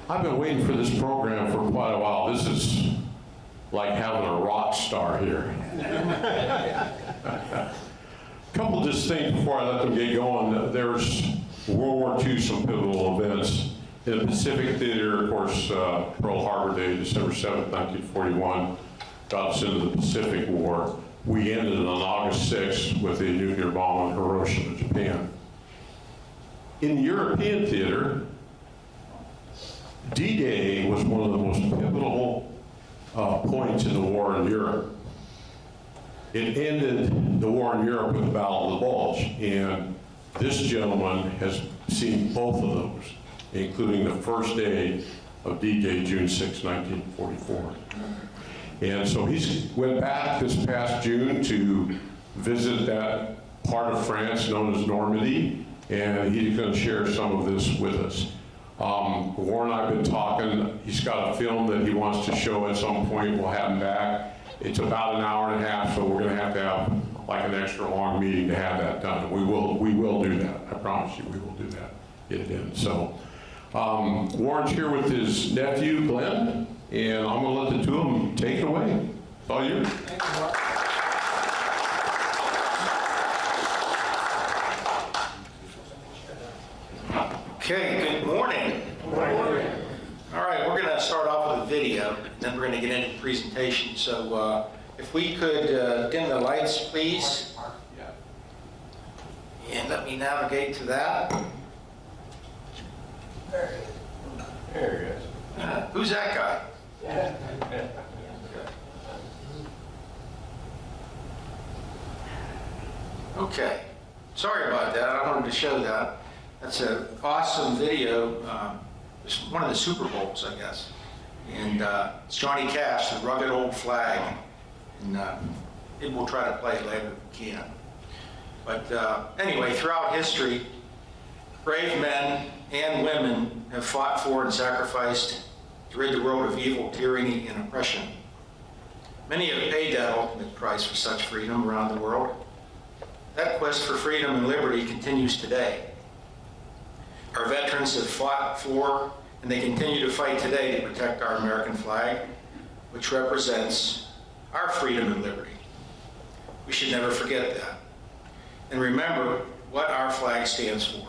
I've been waiting for this program for quite a while. This is like having a rock star here. Couple just things before I let them get going. There's World War II, some pivotal events. In the Pacific Theater, of course, Pearl Harbor Day, December 7th, 1941, got us into the Pacific War. We ended on August 6th with a nuclear bomb on Hiroshima, Japan. In the European theater, D-Day was one of the most pivotal points in the war in Europe. It ended the war in Europe with the Battle of the Bulge, and this gentleman has seen both of those, including the first day of D-Day, June 6, 1944. And so he went back this past June to visit that part of France known as Normandy, and he's going to share some of this with us. Warren and I have been talking. He's got a film that he wants to show at some point. We'll have him back. It's about an hour and a half, so we're going to have like an extra long meeting to have that done. We will do that. I promise you, we will do that. Get it in. So Warren's here with his nephew, Glenn, and I'm going to let the two of them take it away. It's all yours. Thank you, Mark. Okay, good morning. Good morning. All right, we're going to start off with a video, and then we're going to get into the presentation. So if we could dim the lights, please. And let me navigate to that. There he is. Who's that guy? Okay. Sorry about that. I wanted to show that. That's an awesome video. It's one of the Super Bowls, I guess. And it's Johnny Cash, the rugged old flag. And maybe we'll try to play it later if we can. But anyway, throughout history, brave men and women have fought for and sacrificed to rid the world of evil, tyranny, and oppression. Many have paid that ultimate price for such freedom around the world. That quest for freedom and liberty continues today. Our veterans have fought for, and they continue to fight today to protect our American flag, which represents our freedom and liberty. We should never forget that. And remember what our flag stands for.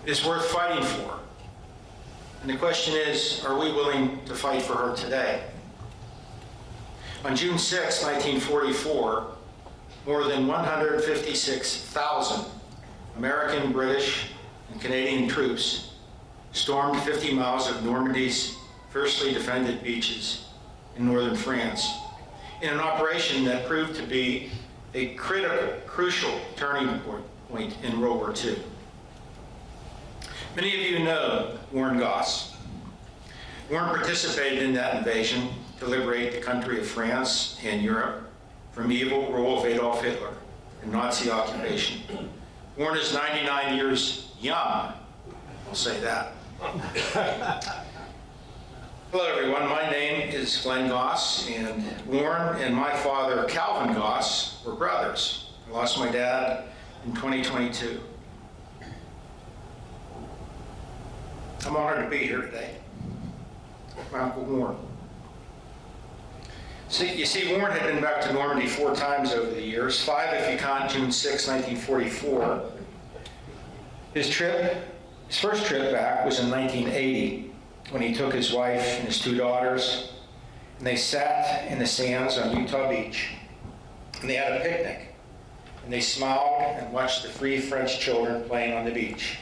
It is worth fighting for. And the question is, are we willing to fight for her today? On June 6, 1944, more than 156,000 American, British, and Canadian troops stormed 50 miles of Normandy's fiercely defended beaches in northern France in an operation that proved to be a crucial turning point in World War II. Many of you know Warren Goss. Warren participated in that invasion to liberate the country of France and Europe from evil rule of Adolf Hitler and Nazi occupation. Warren is 99 years young, I'll say that. Hello everyone, my name is Glenn Goss, and Warren and my father, Calvin Goss, were brothers. I lost my dad in 2022. I'm honored to be here today with my Uncle Warren. You see, Warren had been back to Normandy 4 times over the years, 5 if you count June 6, 1944. His first trip back was in 1980, when he took his wife and his 2 daughters, and they sat in the sands on Utah Beach, and they had a picnic, and they smiled and watched the free French children playing on the beach.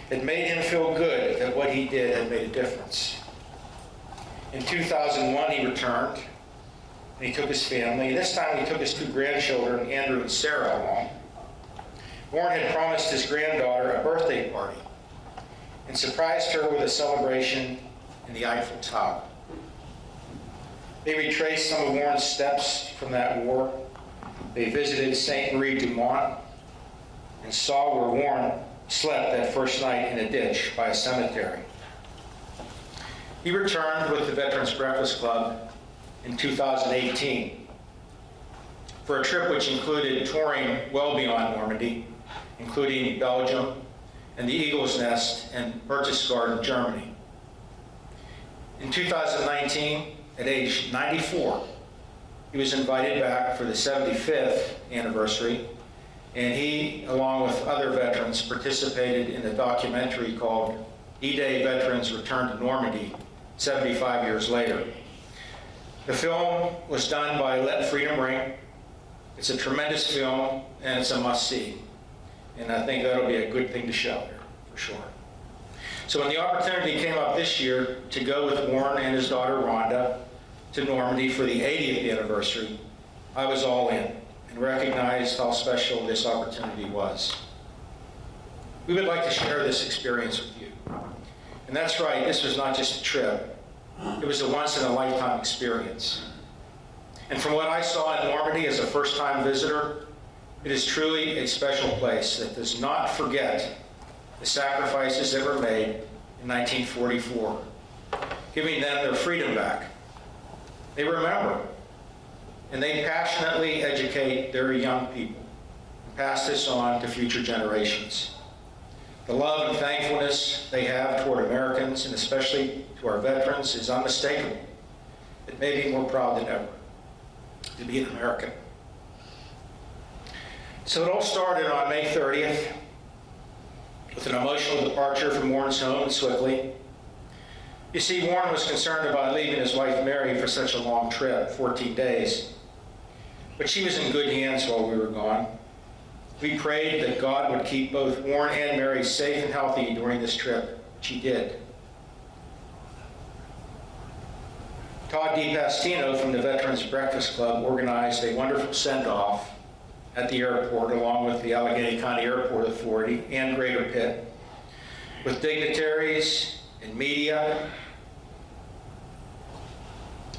It made him feel good that what he did had made a difference. In 2001, he returned, and he took his family. This time he took his 2 grandchildren, Andrew and Sarah, along. Warren had promised his granddaughter a birthday party and surprised her with a celebration in the Eiffel Tower. They retraced some of Warren's steps from that war. They visited Sainte Marie du Mont and saw where Warren slept that first night in a ditch by a cemetery. He returned with the Veterans Breakfast Club in 2018 for a trip which included touring well beyond Normandy, including Belgium and the Eagle's Nest and Berchtesgaden, Germany. In 2019, at age 94, he was invited back for the 75th anniversary, and he, along with other veterans, participated in a documentary called D-Day Veterans Return to Normandy, 75 years later. The film was done by Let Freedom Ring. It's a tremendous film, and it's a must-see. And I think that'll be a good thing to show here, for sure. So when the opportunity came up this year to go with Warren and his daughter Rhonda to Normandy for the 80th anniversary, I was all in and recognized how special this opportunity was. We would like to share this experience with you. And that's right, this was not just a trip. It was a once-in-a-lifetime experience. And from what I saw in Normandy as a first-time visitor, it is truly a special place that does not forget the sacrifices that were made in 1944, giving them their freedom back. They remember, and they passionately educate their young people and pass this on to future generations. The love and thankfulness they have toward Americans, and especially to our veterans, is unmistakable. It made me more proud than ever to be an American. So it all started on May 30th with an emotional departure from Warren's home in Swickley. You see, Warren was concerned about leaving his wife Mary for such a long trip, 14 days. But she was in good hands while we were gone. We prayed that God would keep both Warren and Mary safe and healthy during this trip, which he did. Todd DiPastino from the Veterans Breakfast Club organized a wonderful send-off at the airport, along with the Allegheny County Airport Authority and Greater Pitt, with dignitaries and media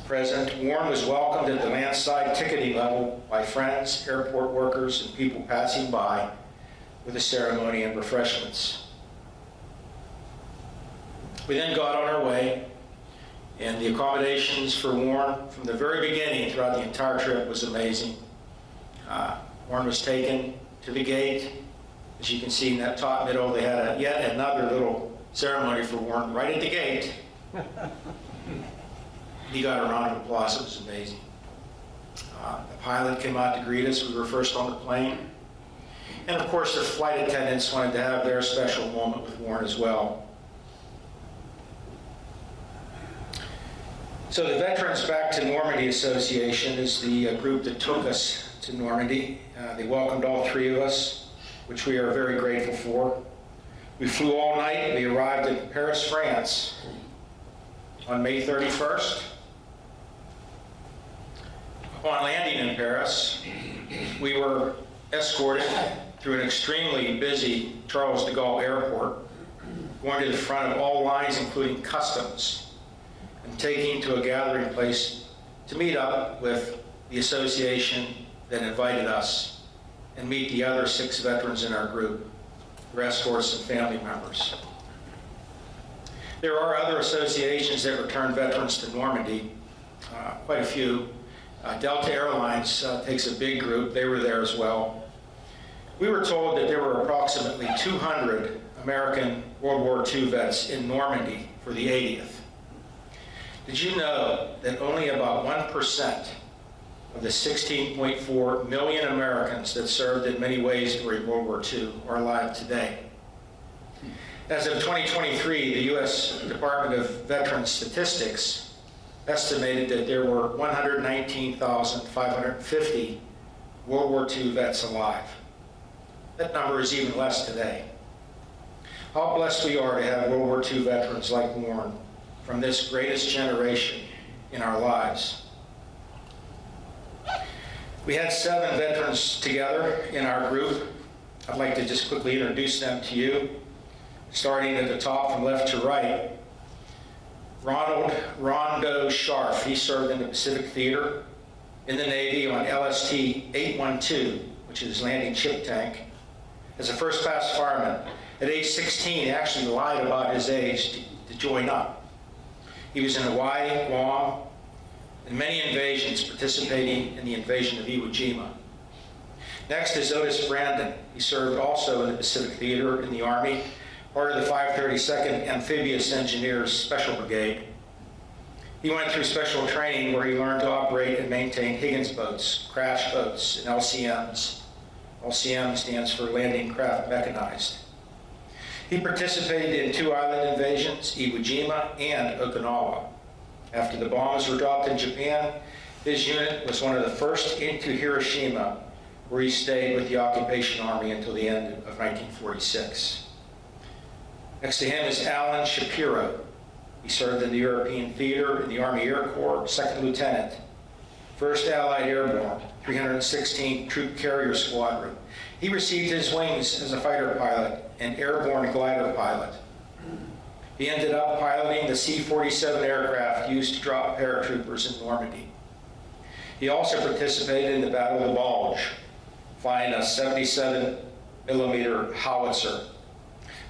present. Warren was welcomed at the landside ticketing level by friends, airport workers, and people passing by with a ceremony and refreshments. We then got on our way, and the accommodations for Warren from the very beginning throughout the entire trip was amazing. Warren was taken to the gate. As you can see in that top middle, they had yet another little ceremony for Warren right at the gate. He got a round of applause. It was amazing. The pilot came out to greet us. We were first on the plane. And of course, the flight attendants wanted to have their special moment with Warren as well. So the Veterans Back to Normandy Association is the group that took us to Normandy. They welcomed all three of us, which we are very grateful for. We flew all night. We arrived in Paris, France on May 31st. Upon landing in Paris, we were escorted through an extremely busy Charles de Gaulle airport, going to the front of all lines, including customs, and taking to a gathering place to meet up with the association that invited us and meet the other 6 veterans in our group, their escorts and family members. There are other associations that return veterans to Normandy, quite a few. Delta Airlines takes a big group. They were there as well. We were told that there were approximately 200 American World War II vets in Normandy for the 80th. Did you know that only about 1% of the 16.4 million Americans that served in many ways during World War II are alive today? As of 2023, the U.S. Department of Veterans Statistics estimated that there were 119,550 World War II vets alive. That number is even less today. How blessed we are to have World War II veterans like Warren from this greatest generation in our lives. We had 7 veterans together in our group. I'd like to just quickly introduce them to you. Starting at the top from left to right, Ronald Rondo Scharf. He served in the Pacific Theater, in the Navy on LST 812, which is landing ship tank, as a first-class fireman. At age 16, he actually lied about his age to join up. He was in Hawaii, Guam, and many invasions, participating in the invasion of Iwo Jima. Next is Otis Brandon. He served also in the Pacific Theater in the Army, part of the 532nd Amphibious Engineers Special Brigade. He went through special training where he learned to operate and maintain Higgins boats, crash boats, and LCMs. LCM stands for Landing Craft Mechanized. He participated in 2 island invasions, Iwo Jima and Okinawa. After the bombs were dropped in Japan, his unit was one of the first into Hiroshima, where he stayed with the occupation army until the end of 1946. Next to him is Alan Shapiro. He served in the European Theater in the Army Air Corps, 2nd Lieutenant, 1st Allied Airborne, 316th Troop Carrier Squadron. He received his wings as a fighter pilot and airborne glider pilot. He ended up piloting the C-47 aircraft used to drop paratroopers in Normandy. He also participated in the Battle of the Bulge, flying a 77mm howitzer.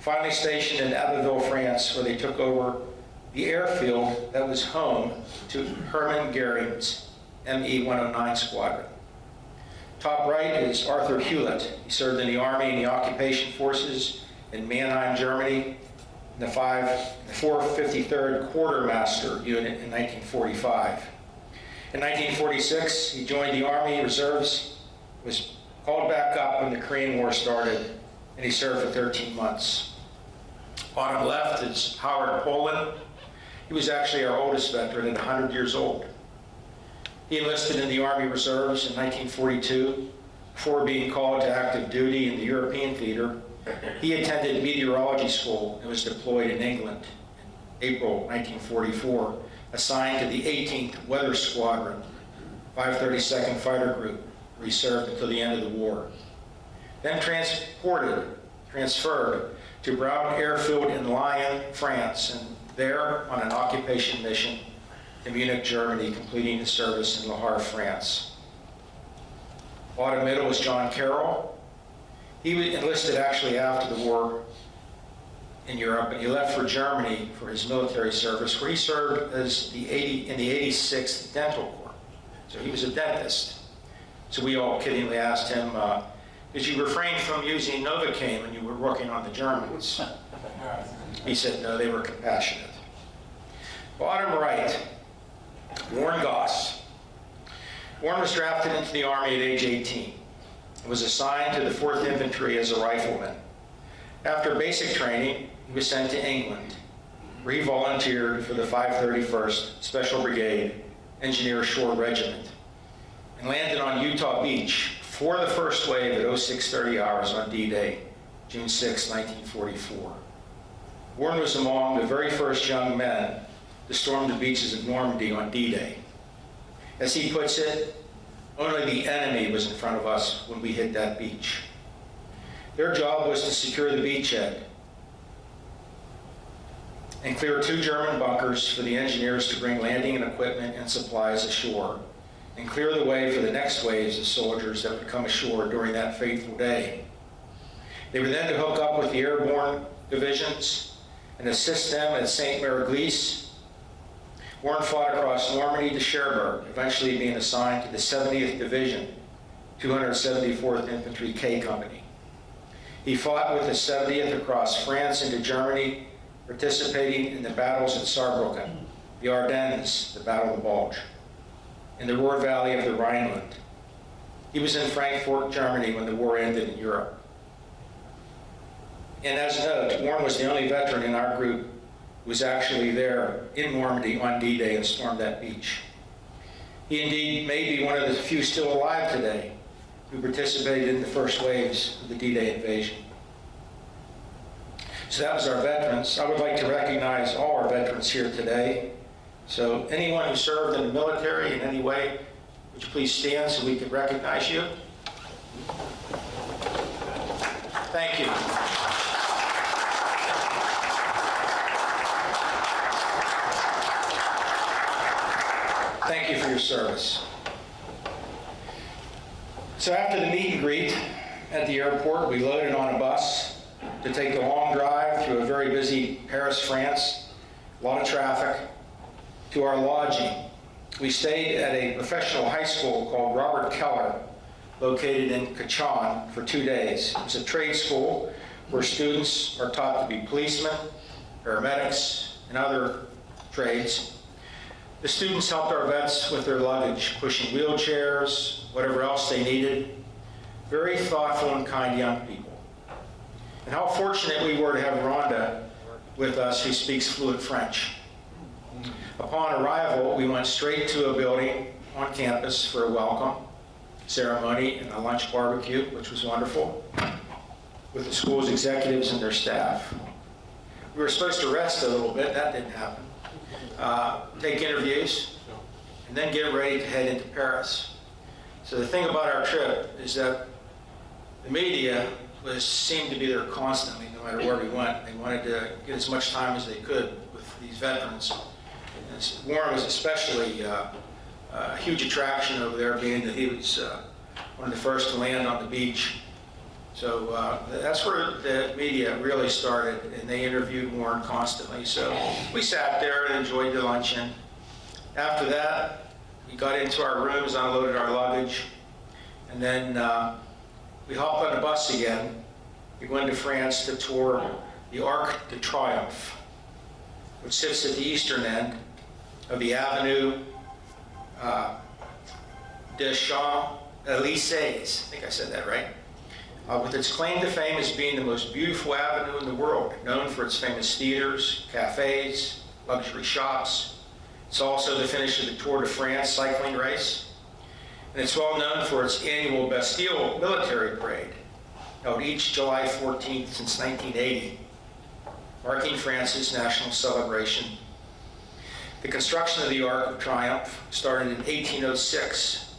Finally stationed in Abbeville, France, where they took over the airfield that was home to Hermann Goering's ME-109 squadron. Top right is Arthur Hewlett. He served in the Army and the occupation forces in Mannheim, Germany, in the 453rd Quartermaster Unit in 1945. In 1946, he joined the Army Reserves, was called back up when the Korean War started, and he served for 13 months. Bottom left is Howard Poland. He was actually our oldest veteran at 100 years old. He enlisted in the Army Reserves in 1942. Before being called to active duty in the European theater, he attended meteorology school and was deployed in England in April 1944, assigned to the 18th Weather Squadron, 532nd Fighter Group, where he served until the end of the war. Then transferred to Brown Airfield in Lyon, France, and there on an occupation mission in Munich, Germany, completing his service in Le Havre, France. Bottom middle was John Carroll. He enlisted actually after the war in Europe, and he left for Germany for his military service, where he served as in the 86th Dental Corps. So he was a dentist. So we all kiddingly asked him, did you refrain from using Novocaine when you were working on the Germans? He said, no, they were compassionate. Bottom right, Warren Goss. Warren was drafted into the Army at age 18 and was assigned to the 4th Infantry as a rifleman. After basic training, he was sent to England, where he volunteered for the 531st Special Brigade Engineer Shore Regiment and landed on Utah Beach for the first wave at 0630 hours on D-Day, June 6, 1944. Warren was among the very first young men to storm the beaches of Normandy on D-Day. As he puts it, only the enemy was in front of us when we hit that beach. Their job was to secure the beachhead and clear 2 German bunkers for the engineers to bring landing and equipment and supplies ashore, and clear the way for the next waves of soldiers that would come ashore during that fateful day. They were then to hook up with the airborne divisions and assist them at St. Mary-Glise. Warren fought across Normandy to Cherbourg, eventually being assigned to the 70th Division, 274th Infantry K Company. He fought with the 70th across France into Germany, participating in the battles at Saarbrücken, the Ardennes, the Battle of the Bulge, in the Ruhr Valley of the Rhineland. He was in Frankfurt, Germany when the war ended in Europe. And as a note, Warren was the only veteran in our group who was actually there in Normandy on D-Day and stormed that beach. He indeed may be one of the few still alive today who participated in the first waves of the D-Day invasion. So that was our veterans. I would like to recognize all our veterans here today. So anyone who served in the military in any way, would you please stand so we can recognize you? Thank you. Thank you for your service. So after the meet and greet at the airport, we loaded on a bus to take the long drive through a very busy Paris, France, a lot of traffic, to our lodging. We stayed at a professional high school called Robert Keller, located in Kachan, for 2 days. It was a trade school where students are taught to be policemen, paramedics, and other trades. The students helped our vets with their luggage, pushing wheelchairs, whatever else they needed. Very thoughtful and kind young people. And how fortunate we were to have Rhonda with us, who speaks fluent French. Upon arrival, we went straight to a building on campus for a welcome ceremony and a lunch barbecue, which was wonderful, with the school's executives and their staff. We were supposed to rest a little bit. That didn't happen. Take interviews, and then get ready to head into Paris. So the thing about our trip is that the media seemed to be there constantly, no matter where we went. They wanted to get as much time as they could with these veterans. And Warren was especially a huge attraction over there, being that he was one of the first to land on the beach. So that's where the media really started, and they interviewed Warren constantly. So we sat there and enjoyed the luncheon. After that, we got into our rooms, unloaded our luggage, and then we hopped on a bus again. We went to France to tour the Arc de Triomphe, which sits at the eastern end of the Avenue des Champs-Élysées. I think I said that right. With its claim to fame as being the most beautiful avenue in the world, known for its famous theaters, cafes, luxury shops. It's also the finish of the Tour de France cycling race. And it's well known for its annual Bastille military parade, held each July 14th since 1980, marking France's national celebration. The construction of the Arc of Triumph started in 1806,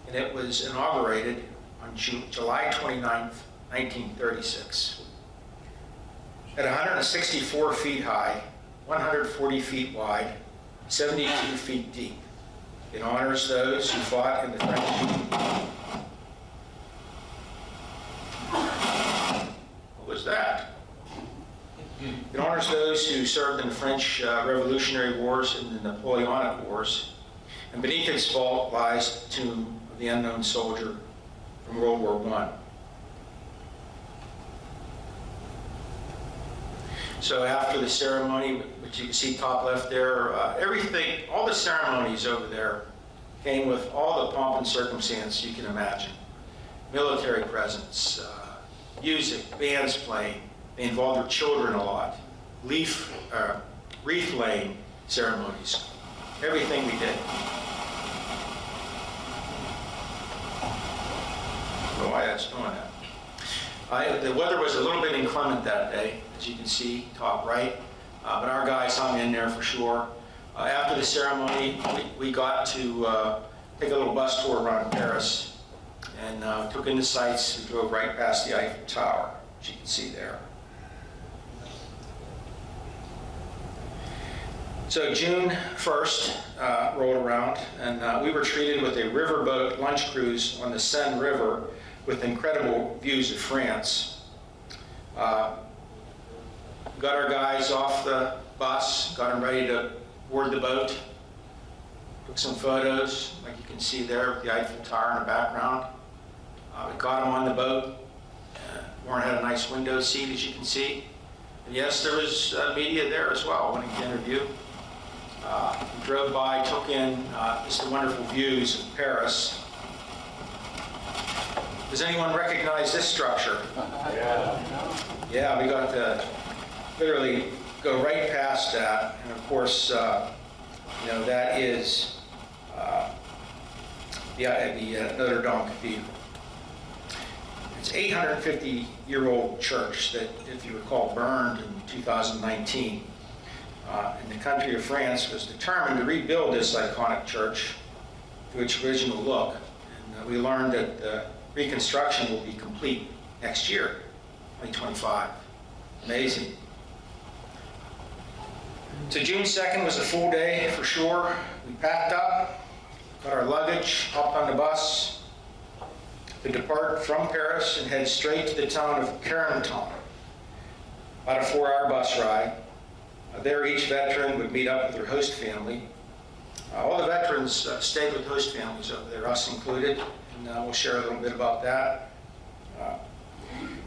and it was inaugurated on July 29th, 1936. At 164 feet high, 140 feet wide, 72 feet deep, it honors those who fought in the French. What was that? It honors those who served in the French Revolutionary Wars and the Napoleonic Wars. And beneath its vault lies the tomb of the unknown soldier from World War I. So after the ceremony, which you can see top left there, everything, all the ceremonies over there came with all the pomp and circumstance you can imagine. Military presence, music, bands playing. They involved their children a lot. Wreath laying ceremonies. Everything we did. I don't know why that's doing that. The weather was a little bit inclement that day, as you can see, top right, but our guys hung in there for sure. After the ceremony, we got to take a little bus tour around Paris and took in the sights. We drove right past the Eiffel Tower, as you can see there. So June 1st rolled around, and we were treated with a riverboat lunch cruise on the Seine River with incredible views of France. Got our guys off the bus, got them ready to board the boat, took some photos, like you can see there with the Eiffel Tower in the background. We got them on the boat. Warren had a nice window seat, as you can see. And yes, there was media there as well, wanting to interview. We drove by, took in just the wonderful views of Paris. Does anyone recognize this structure? Yeah, we got to literally go right past that. And of course, that is the Notre Dame Cathedral. It's an 850-year-old church that, if you recall, burned in 2019. And the country of France was determined to rebuild this iconic church to its original look. And we learned that the reconstruction will be complete next year, 2025. Amazing. So June 2nd was a full day for sure. We packed up, got our luggage, hopped on the bus to depart from Paris and head straight to the town of Carentan. About a 4-hour bus ride. There, each veteran would meet up with their host family. All the veterans stayed with host families over there, us included, and we'll share a little bit about that.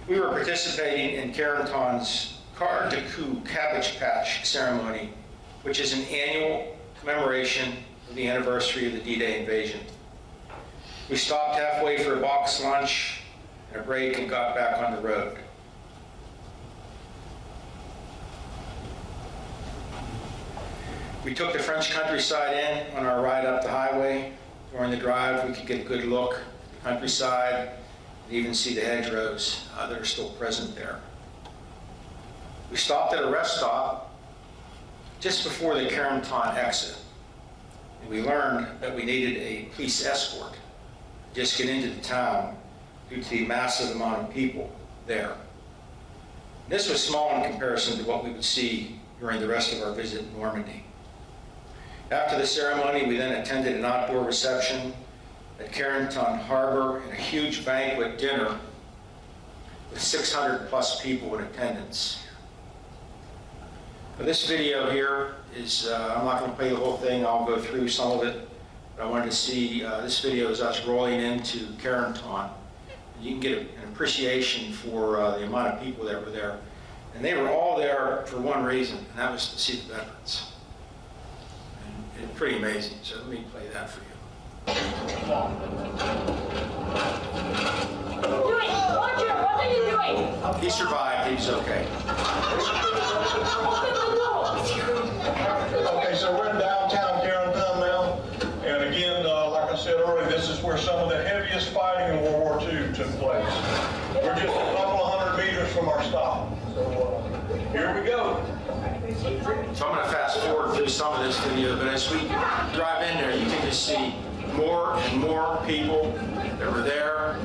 We were participating in Carentan's Car de Coup Cabbage Patch ceremony, which is an annual commemoration of the anniversary of the D-Day invasion. We stopped halfway for a box lunch and a break and got back on the road. We took the French countryside in on our ride up the highway. During the drive, we could get a good look at the countryside and even see the hedgerows that are still present there. We stopped at a rest stop just before the Carenton exit. And we learned that we needed a police escort to just get into the town due to the massive amount of people there. This was small in comparison to what we would see during the rest of our visit in Normandy. After the ceremony, we then attended an outdoor reception at Carenton Harbor and a huge banquet dinner with 600 plus people in attendance. Now, this video here is, I'm not going to play the whole thing, I'll go through some of it, but I wanted to see, this video is us rolling into Carenton. You can get an appreciation for the amount of people that were there. And they were all there for one reason, and that was to see the veterans. And it's pretty amazing, so let me play that for you. Roger, what are you doing? He survived, he's okay. Okay, so we're in downtown Carenton now, and again, like I said earlier, this is where some of the heaviest fighting in World War II took place. We're just a couple of 100 meters from our stop. So here we go. So I'm going to fast forward through some of this video, but as we drive in there, you can just see more and more people that were there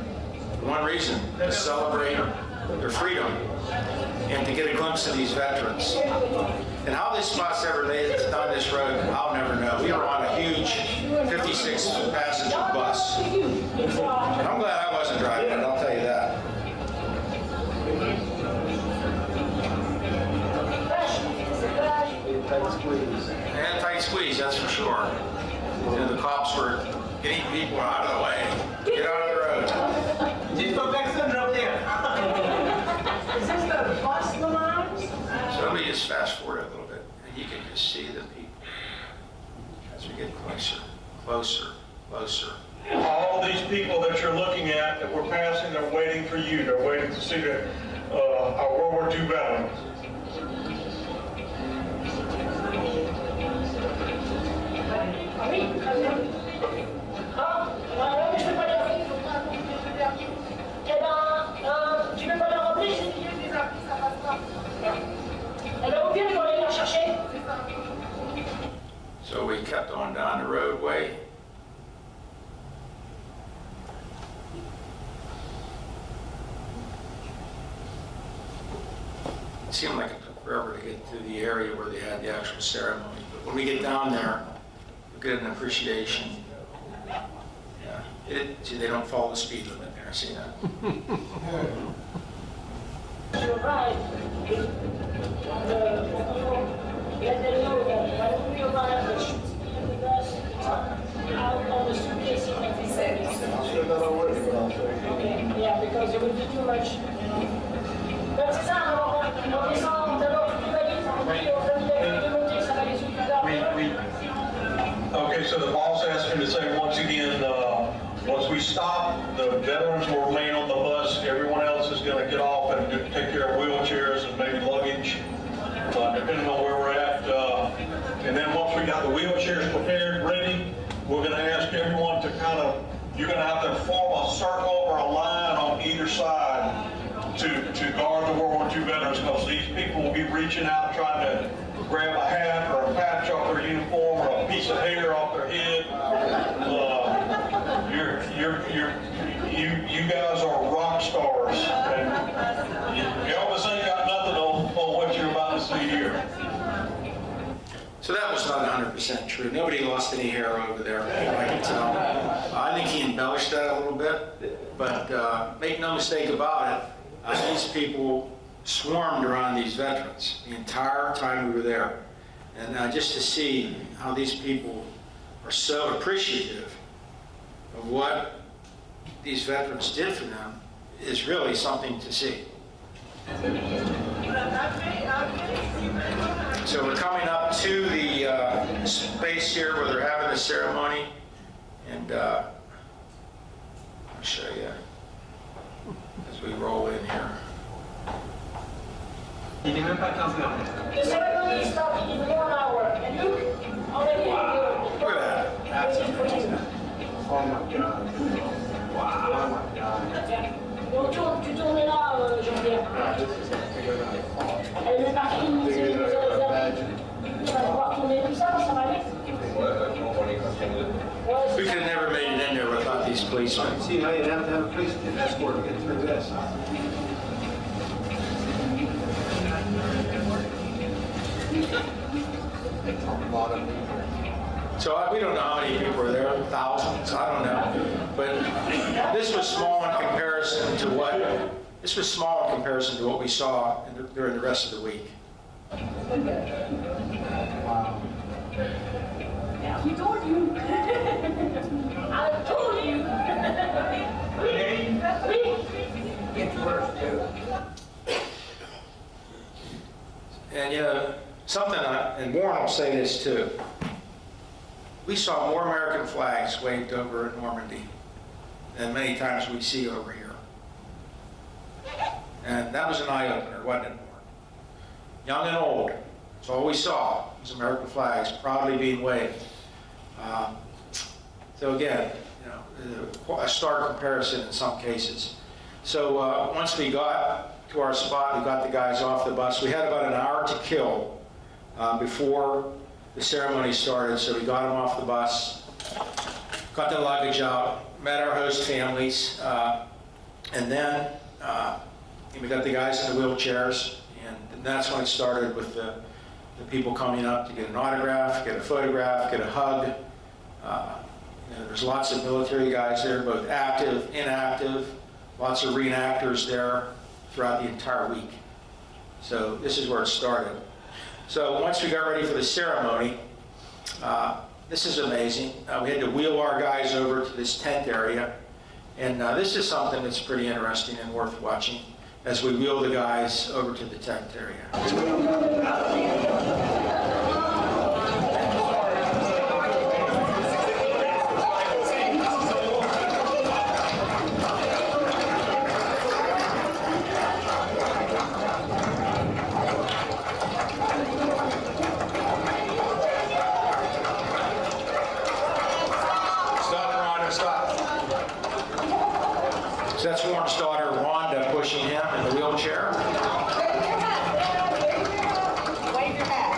for one reason, to celebrate their freedom and to get a glimpse of these veterans. And how this bus ever made it down this road, I'll never know. We were on a huge 56-passenger bus. And I'm glad I wasn't driving it, I'll tell you that. And tight squeeze, that's for sure. You know, the cops were getting people out of the way. Get out of the road. Is this the bus lines? So let me just fast forward a little bit, and you can just see the people as we get closer, closer, closer. All these people that you're looking at that we're passing, they're waiting for you. They're waiting to see our World War II veterans. So we kept on down the roadway. It seemed like it took forever to get to the area where they had the actual ceremony. But when we get down there, we get an appreciation. Yeah. See, they don't follow the speed limit there. See that? You're right. Let them know that when we arrive, they should see the bus out on the suitcase in the vicinity. Okay, yeah, because it would be too much, you know. Ben, c'est ça, on descend d'abord toute la ville, on dit aux familiers de monter, ça va les plus tard. Okay, so the boss asked me to say once again, once we stop, the veterans will remain on the bus. Everyone else is going to get off and take care of wheelchairs and maybe luggage, depending on where we're at. And then once we got the wheelchairs prepared, ready, we're going to ask everyone to you're going to have to form a circle or a line on either side to guard the World War II veterans, because these people will be reaching out trying to grab a hat or a patch off their uniform or a piece of hair off their head. You guys are rock stars, and Elvis ain't got nothing on what you're about to see here. So that was not 100% true. Nobody lost any hair over there, I can tell. I think he embellished that a little bit, but make no mistake about it, these people swarmed around these veterans the entire time we were there. And just to see how these people are so appreciative of what these veterans did for them is really something to see. So we're coming up to the space here where they're having the ceremony, and I'll show you as we roll in here. The ceremony is starting in 1 hour. And look, already Look at that. waiting for you. Oh my God. Wow. Oh my God. Donc tu tournes là, Jean-Pierre. Le parking, tu vas devoir tourner tout ça, ça va aller? We could have never made it in there without these policemen. See how you have to have a police escort to get through this. A lot of people. So we don't know how many people were there, thousands, I don't know. But this was small in comparison to what we saw during the rest of the week. Wow. He told you. I told you. Gets worse too. And you know, something, and Warren will say this too. We saw more American flags waved over in Normandy than many times we see over here. And that was an eye-opener, wasn't it, Warren? Young and old, that's all we saw, was American flags proudly being waved. So again, you know, a stark comparison in some cases. So once we got to our spot, we got the guys off the bus. We had about an hour to kill before the ceremony started, so we got them off the bus, got the luggage out, met our host families, and then we got the guys in the wheelchairs, and that's when it started with the people coming up to get an autograph, get a photograph, get a hug. You know, there's lots of military guys there, both active, inactive, lots of reenactors there throughout the entire week. So this is where it started. So once we got ready for the ceremony, this is amazing. We had to wheel our guys over to this tent area. And this is something that's pretty interesting and worth watching as we wheel the guys over to the tent area. So that's Warren's daughter, Wanda, pushing him in the wheelchair. Wave your hat.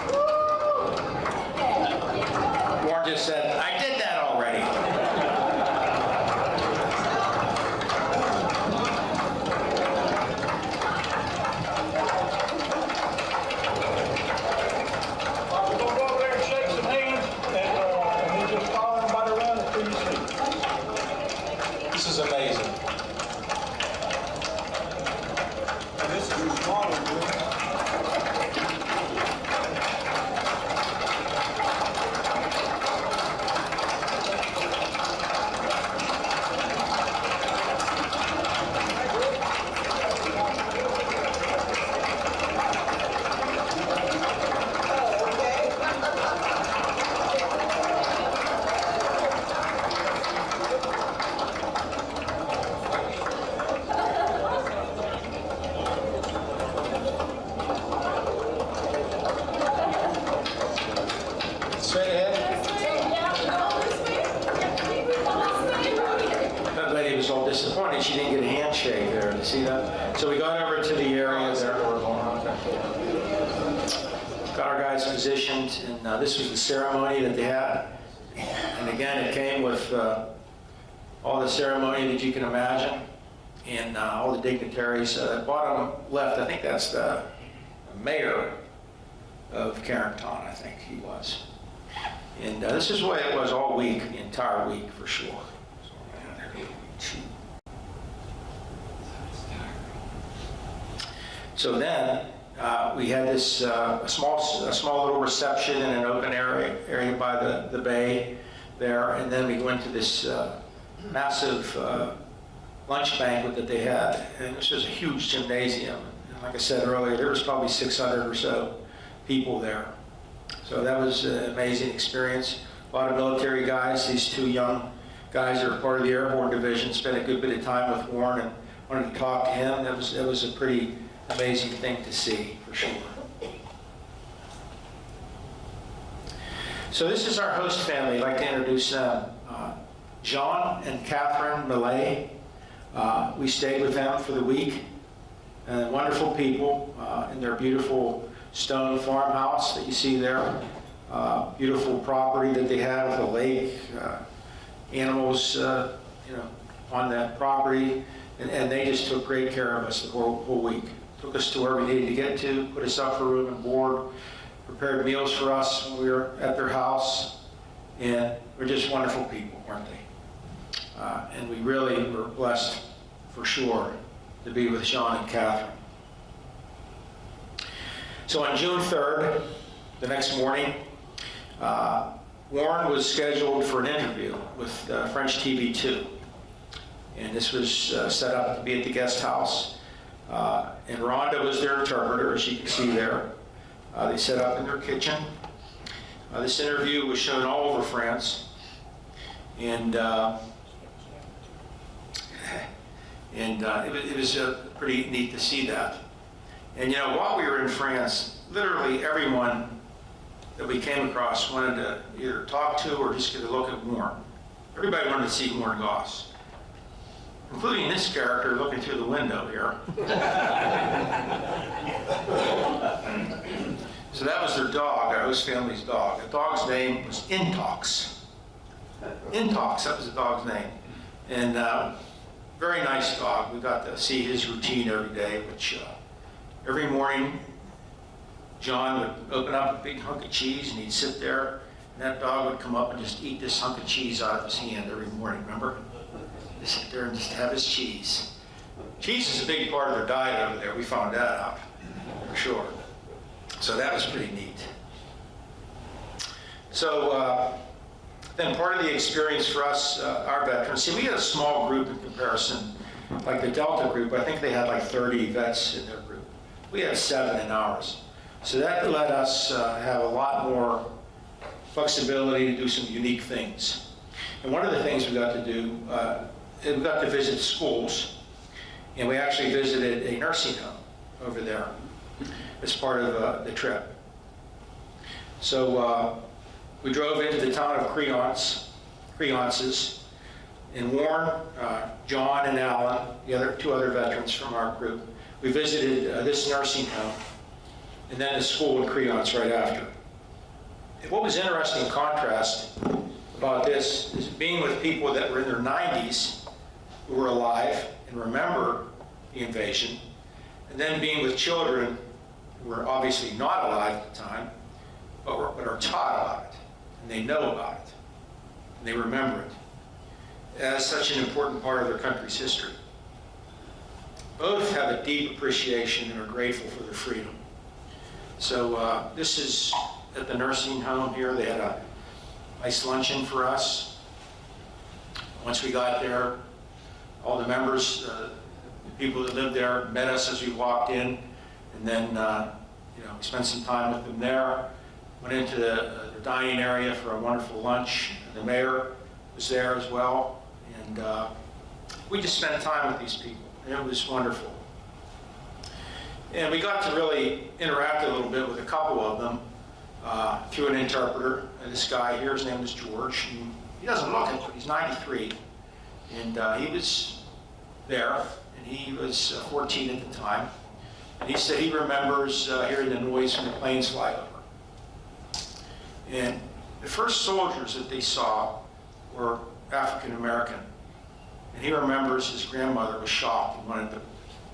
Warren just said, I did that already. We're gonna go over there and shake some hands, and you just follow everybody around until you see. This is amazing. And this is a smaller group. Straight ahead. That lady was all disappointed. She didn't get a handshake there. You see that? So we got over to the area there. Got our guys positioned, and this was the ceremony that they had. And again, it came with all the ceremony that you can imagine, and all the dignitaries. Bottom left, I think that's the mayor of Carrington, I think he was. And this is the way it was all week, the entire week for sure. So then we had this a small little reception in an open area by the bay there, and then we went to this massive lunch banquet that they had, and this was a huge gymnasium. And like I said earlier, there was probably 600 or so people there. So that was an amazing experience. A lot of military guys, these two young guys that are part of the Airborne Division, spent a good bit of time with Warren and wanted to talk to him. That was a pretty amazing thing to see, for sure. So this is our host family. I'd like to introduce them. John and Catherine Millay. We stayed with them for the week. Wonderful people in their beautiful stone farmhouse that you see there. Beautiful property that they have, the lake, animals, on that property, and they just took great care of us the whole week. Took us to where we needed to get to, put us up for room and board, prepared meals for us when we were at their house, and we're just wonderful people, weren't they? And we really were blessed, for sure, to be with Sean and Catherine. So on June 3rd, the next morning, Warren was scheduled for an interview with French TV 2. And this was set up to be at the guest house. And Rhonda was their interpreter, as you can see there. They set up in their kitchen. This interview was shown all over France. And it was pretty neat to see that. And while we were in France, literally everyone that we came across wanted to either talk to or just get a look at Warren. Everybody wanted to see Warren Goss, including this character looking through the window here. So that was their dog, our host family's dog. The dog's name was Intox. Intox, that was the dog's name. And very nice dog. We got to see his routine every day, which every morning John would open up a big hunk of cheese and he'd sit there, and that dog would come up and just eat this hunk of cheese out of his hand every morning, remember? Just sit there and just have his cheese. Cheese is a big part of their diet over there. We found that out, for sure. So that was pretty neat. So then part of the experience for us, our veterans, see, we had a small group in comparison. Like the Delta group, I think they had like 30 vets in their group. We had 7 in ours. So that let us have a lot more flexibility to do some unique things. And one of the things we got to do, we got to visit schools, and we actually visited a nursing home over there as part of the trip. So we drove into the town of Creonces, and Warren, John, and Alan, the two other veterans from our group, we visited this nursing home, and then the school in Creonce right after. And what was interesting in contrast about this is being with people that were in their 90s who were alive and remember the invasion, and then being with children who were obviously not alive at the time, but are taught about it, and they know about it, and they remember it as such an important part of their country's history. Both have a deep appreciation and are grateful for their freedom. So this is at the nursing home here. They had a nice luncheon for us. Once we got there, all the members, the people that lived there, met us as we walked in, and then we spent some time with them there. Went into the dining area for a wonderful lunch. The mayor was there as well, and we just spent time with these people, and it was wonderful. And we got to really interact a little bit with a couple of them through an interpreter. And this guy here, his name is George. And he doesn't look it, but he's 93. And he was there, and he was 14 at the time. And he said he remembers hearing the noise from the planes fly over. And the first soldiers that they saw were African American. And he remembers his grandmother was shocked and wanted to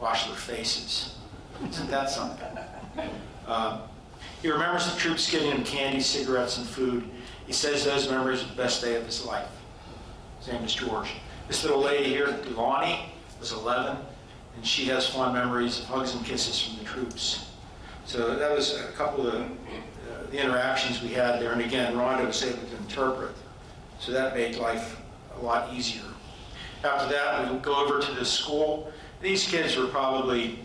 wash their faces. Isn't that something? He remembers the troops giving him candy, cigarettes, and food. He says those memories are the best day of his life. His name is George. This little lady here, Delaney, was 11, and she has fond memories of hugs and kisses from the troops. So that was a couple of the interactions we had there. And again, Rhonda was able to interpret. So that made life a lot easier. After that, we would go over to the school. These kids were probably,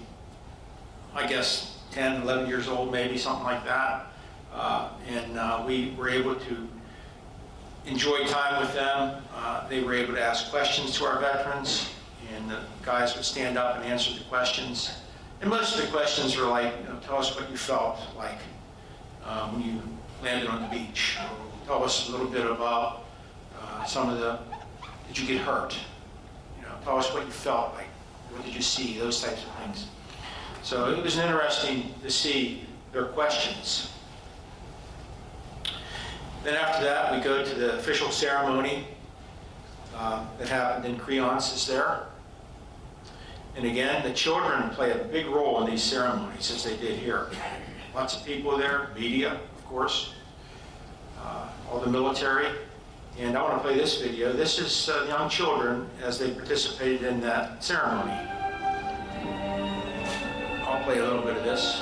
I guess, 10, 11 years old, maybe, something like that. and we were able to enjoy time with them. They were able to ask questions to our veterans, and the guys would stand up and answer the questions. And most of the questions were like, tell us what you felt like when you landed on the beach. Tell us a little bit about did you get hurt? Tell us what you felt like. What did you see? Those types of things. So it was interesting to see their questions. Then after that, we go to the official ceremony that happened in Creonce's there. And again, the children play a big role in these ceremonies, as they did here. Lots of people there, media, of course, all the military. And I want to play this video. This is young children as they participated in that ceremony. I'll play a little bit of this.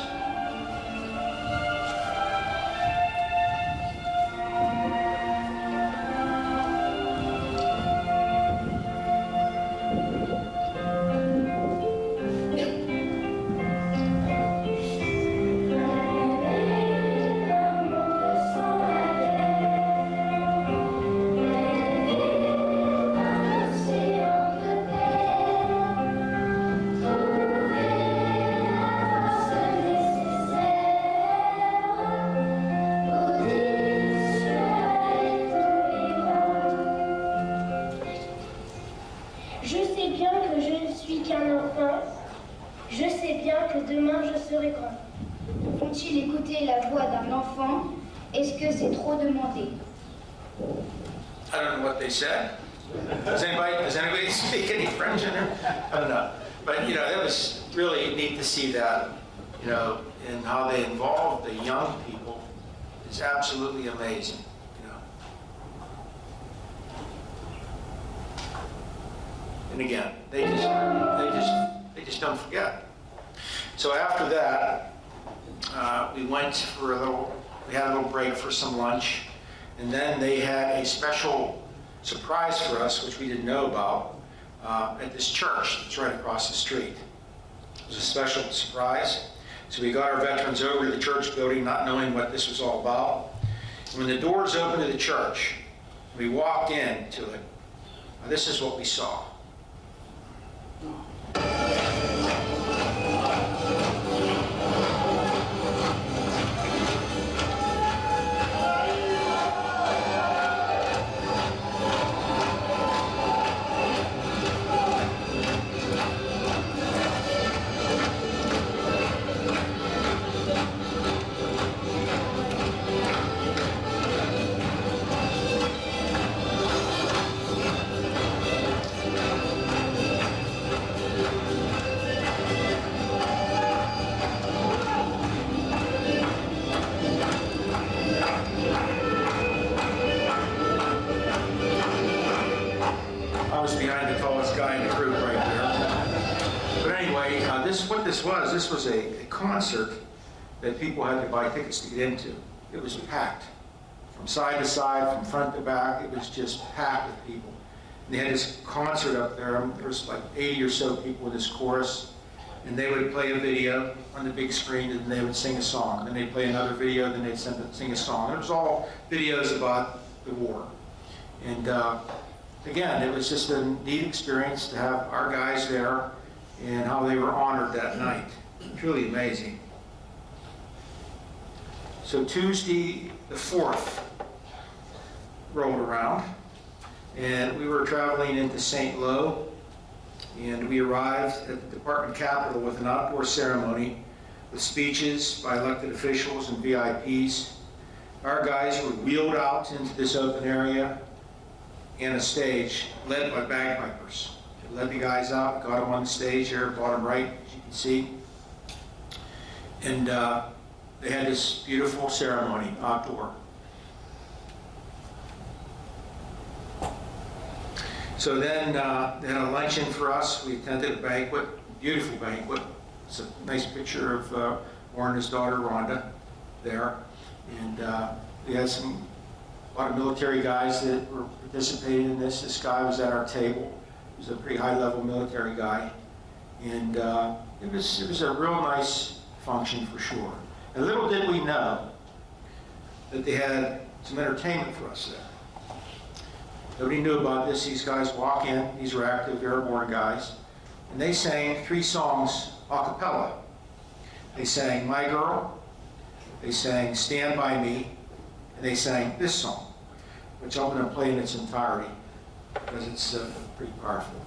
Je sais bien que je ne suis qu'un enfant. Je sais bien que demain je serai grand. Faut-il écouter la voix d'un enfant? Est-ce que c'est trop demandé? I don't know what they said. Does anybody speak any French in there? I don't know. But, that was really neat to see that, and how they involved the young people is absolutely amazing, And again, they just don't forget. So after that, we had a little break for some lunch, and then they had a special surprise for us, which we didn't know about, at this church that's right across the street. It was a special surprise. So we got our veterans over to the church building, not knowing what this was all about. And when the doors opened to the church, we walked into it. This is what we saw. This was a concert that people had to buy tickets to get into. It was packed. From side to side, from front to back, it was just packed with people. And they had this concert up there. There was like 80 or so people in this chorus. And they would play a video on the big screen, and they would sing a song. Then they'd play another video, then they'd sing a song. It was all videos about the war. And again, it was just a neat experience to have our guys there and how they were honored that night. Truly amazing. So Tuesday the 4th rolled around, and we were traveling into St. Lo, and we arrived at the department capitol with an outdoor ceremony with speeches by elected officials and VIPs. Our guys were wheeled out into this open area and a stage led by bagpipers. They led the guys out, got them on the stage here, bottom right, as you can see. And they had this beautiful ceremony outdoor. So then they had a luncheon for us. We attended a banquet, beautiful banquet. It's a nice picture of Warren and his daughter Rhonda there. And we had a lot of military guys that were participating in this. This guy was at our table. He was a pretty high-level military guy. And it was a real nice function for sure. And little did we know that they had some entertainment for us there. Nobody knew about this. These guys walk in, these are active airborne guys, and they sang 3 songs a cappella. They sang My Girl, they sang Stand By Me, and they sang this song, which I'm going to play in its entirety because it's pretty powerful.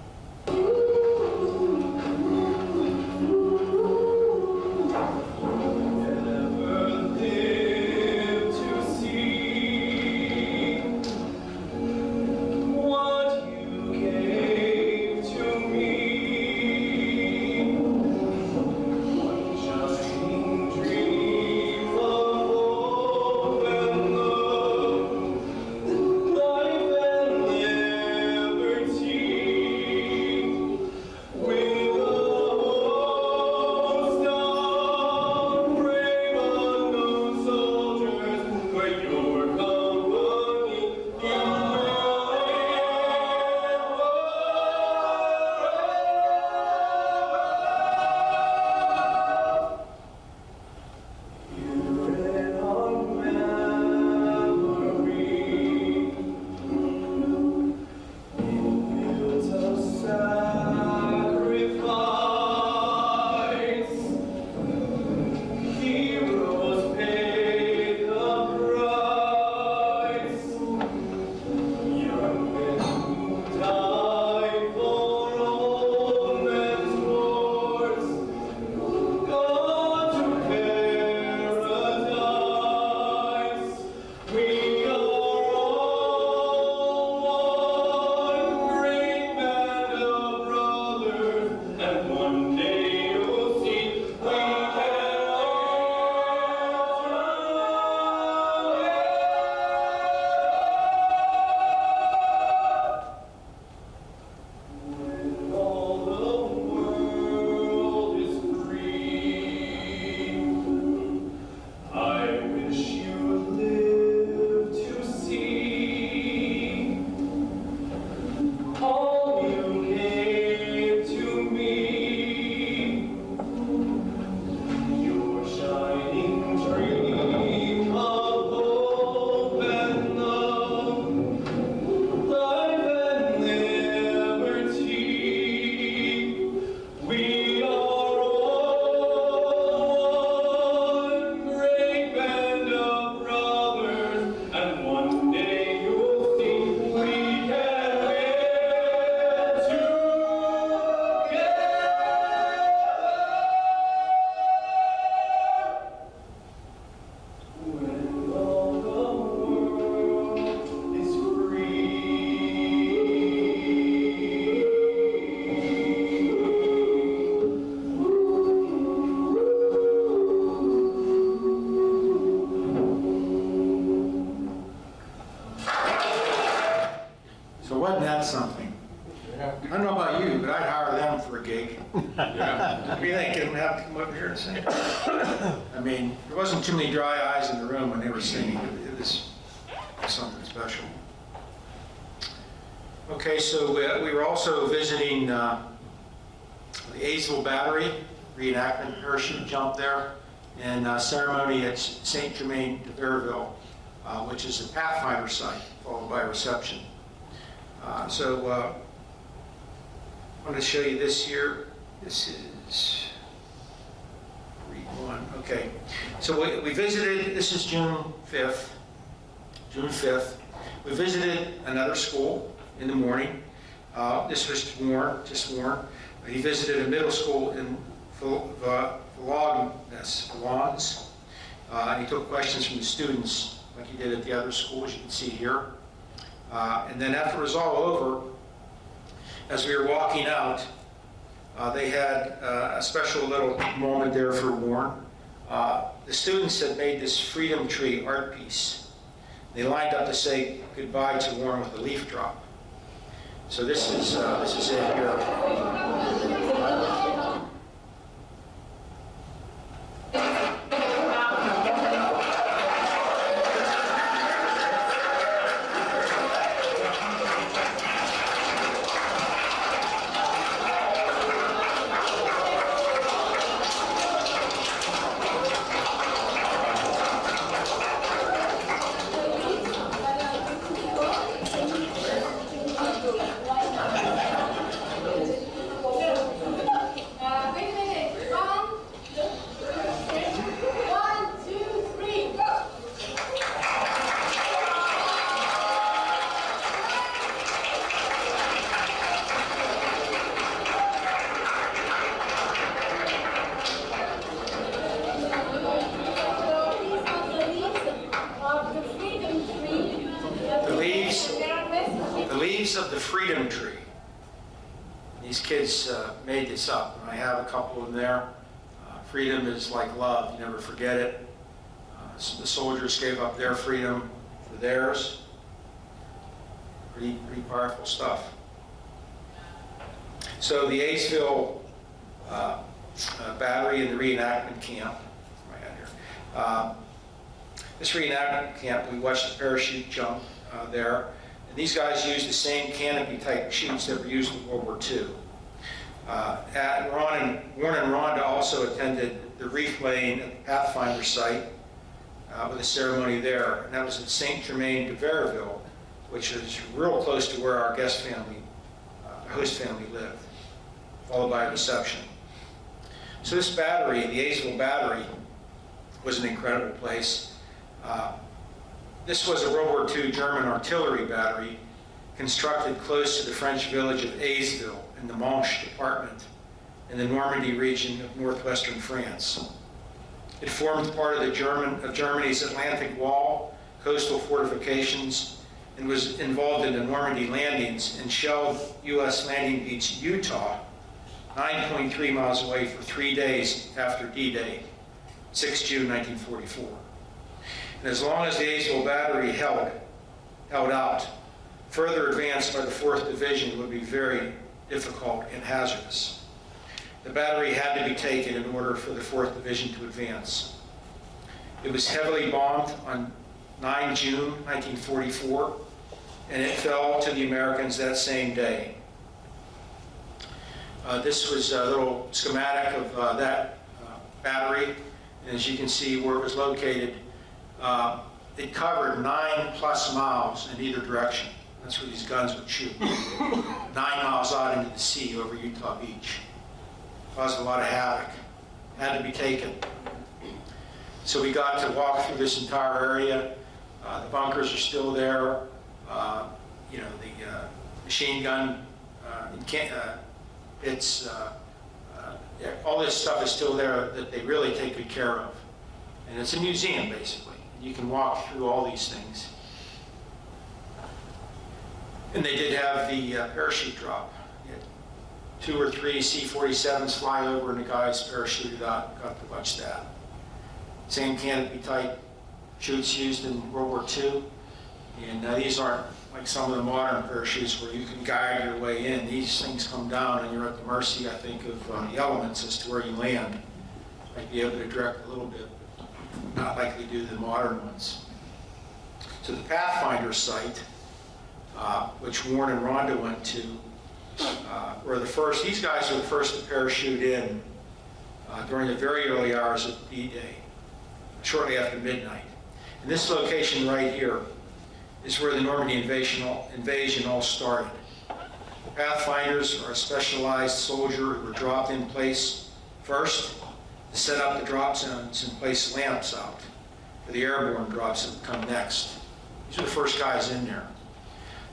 Wasn't that something? I don't know about you, but I'd hire them for a gig. Yeah. What do you think? Get them to have to come up here and sing? I mean, there wasn't too many dry eyes in the room when they were singing. It was something special. Okay, so we were also visiting the Aysville Battery, reenactment parachute jump there, and ceremony at St. Germain de Verville, which is a Pathfinder site, followed by a reception. I want to show you this here. This is read one. Okay, so we visited, this is June 5th. We visited another school in the morning. This was Warren. He visited a middle school in Vallons, and he took questions from the students like he did at the other schools, you can see here. And then after it was all over, as we were walking out, they had a special little moment there for Warren. The students had made this freedom tree art piece. They lined up to say goodbye to Warren with a leaf drop. So this is it here. These kids made this up, and I have a couple of them there. Freedom is like love, you never forget it. So the soldiers gave up their freedom for theirs. Pretty powerful stuff. So the Aysville battery and the reenactment camp. This reenactment camp, we watched the parachute jump there. And these guys used the same canopy type chutes that were used in World War II. Warren and Rhonda also attended the reef laying at the Pathfinder site with a ceremony there. And that was at St. Germain de Verville, which is real close to where our host family lived, followed by a reception. So this battery, the Aysville battery, was an incredible place. This was a World War II German artillery battery constructed close to the French village of Aysville in the Manche department in the Normandy region of northwestern France. It formed part of Germany's Atlantic Wall, coastal fortifications, and was involved in the Normandy Landings and shelled U.S. Landing Beach, Utah, 9.3 miles away for 3 days after D-Day, 6 June 1944. And as long as the Aysville battery held out, further advance by the 4th Division would be very difficult and hazardous. The battery had to be taken in order for the 4th Division to advance. It was heavily bombed on 9 June 1944, and it fell to the Americans that same day. This was a little schematic of that battery, and as you can see where it was located, it covered 9+ miles in either direction. That's where these guns would shoot. 9 miles out into the sea over Utah Beach. Caused a lot of havoc. Had to be taken. So we got to walk through this entire area. The bunkers are still there. The machine gun pits. All this stuff is still there that they really take good care of. And it's a museum, basically. You can walk through all these things. And they did have the parachute drop. You had 2 or 3 C-47s fly over and the guys parachuted out, got to watch that. Same canopy type chutes used in World War II. And these aren't like some of the modern parachutes where you can guide your way in. These things come down and you're at the mercy, I think, of the elements as to where you land. Might be able to direct a little bit, but not like they do the modern ones. So the Pathfinder site, which Warren and Rhonda went to, were the first. These guys were the first to parachute in during the very early hours of D-Day, shortly after midnight. And this location right here is where the Normandy invasion all started. The Pathfinders are a specialized soldier who were dropped in place first to set up the drop zones and place lamps out for the airborne drops that would come next. These are the first guys in there.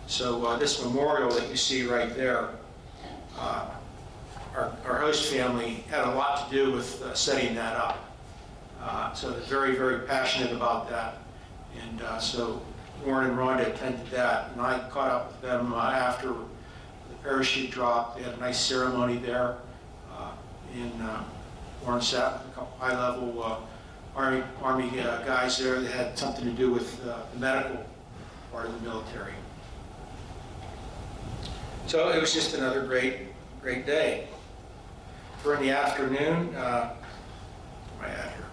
So this memorial that you see right there, our host family had a lot to do with setting that up. So they're very, very passionate about that. And so Warren and Rhonda attended that. And I caught up with them after the parachute drop. They had a nice ceremony there. Warren sat with a couple high-level Army guys there that had something to do with the medical part of the military. So it was just another great day. For in the afternoon, where am I at here?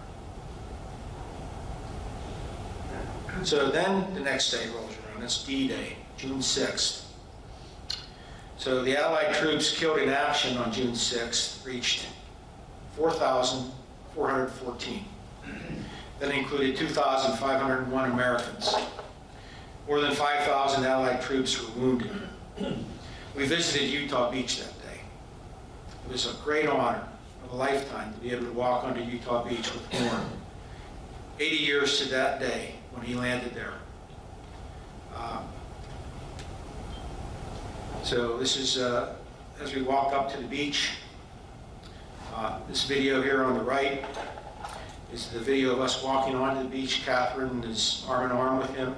So then the next day rolls around. It's D-Day, June 6th. So the Allied troops killed in action on June 6th reached 4,414. That included 2,501 Americans. More than 5,000 Allied troops were wounded. We visited Utah Beach that day. It was a great honor of a lifetime to be able to walk onto Utah Beach with Warren. 80 years to that day when he landed there. So this is as we walk up to the beach. This video here on the right is the video of us walking onto the beach. Catherine is arm in arm with him.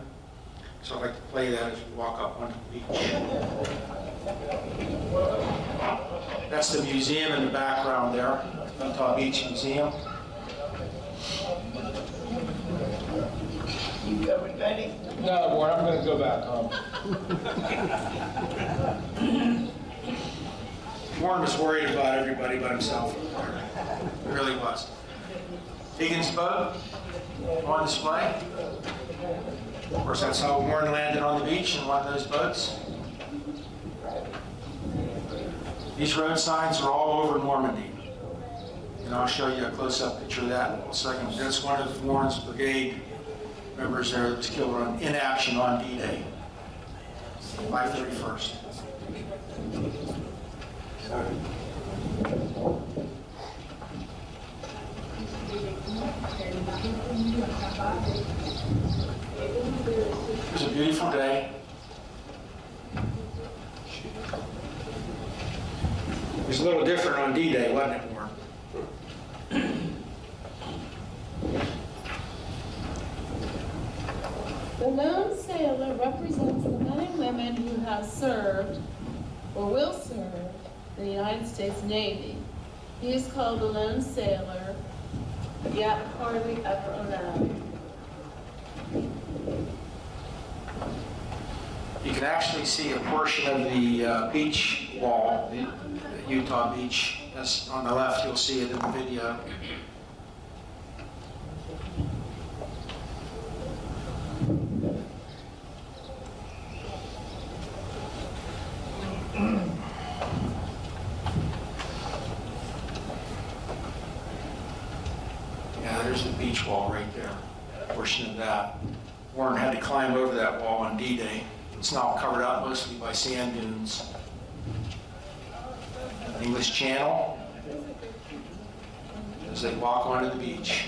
So I'd like to play that as we walk up onto the beach. That's the museum in the background there, Utah Beach Museum. You coming, Benny? No, Warren, I'm gonna go back home. Warren was worried about everybody but himself. He really was. Higgins boat on display. Of course, that's how Warren landed on the beach in one of those boats. These road signs are all over Normandy. And I'll show you a close-up picture of that in a second. That's one of Warren's brigade members there that was killed in action on D-Day, July 31st. It was a beautiful day. It was a little different on D-Day, wasn't it, Warren? The lone sailor represents the men and women who have served or will serve in the United States Navy. He is called the lone sailor, yet hardly ever alone. You can actually see a portion of the beach wall, the Utah Beach. That's on the left, you'll see it in the video. Yeah, there's the beach wall right there, a portion of that. Warren had to climb over that wall on D-Day. It's now covered up mostly by sand dunes. English Channel as they walk onto the beach.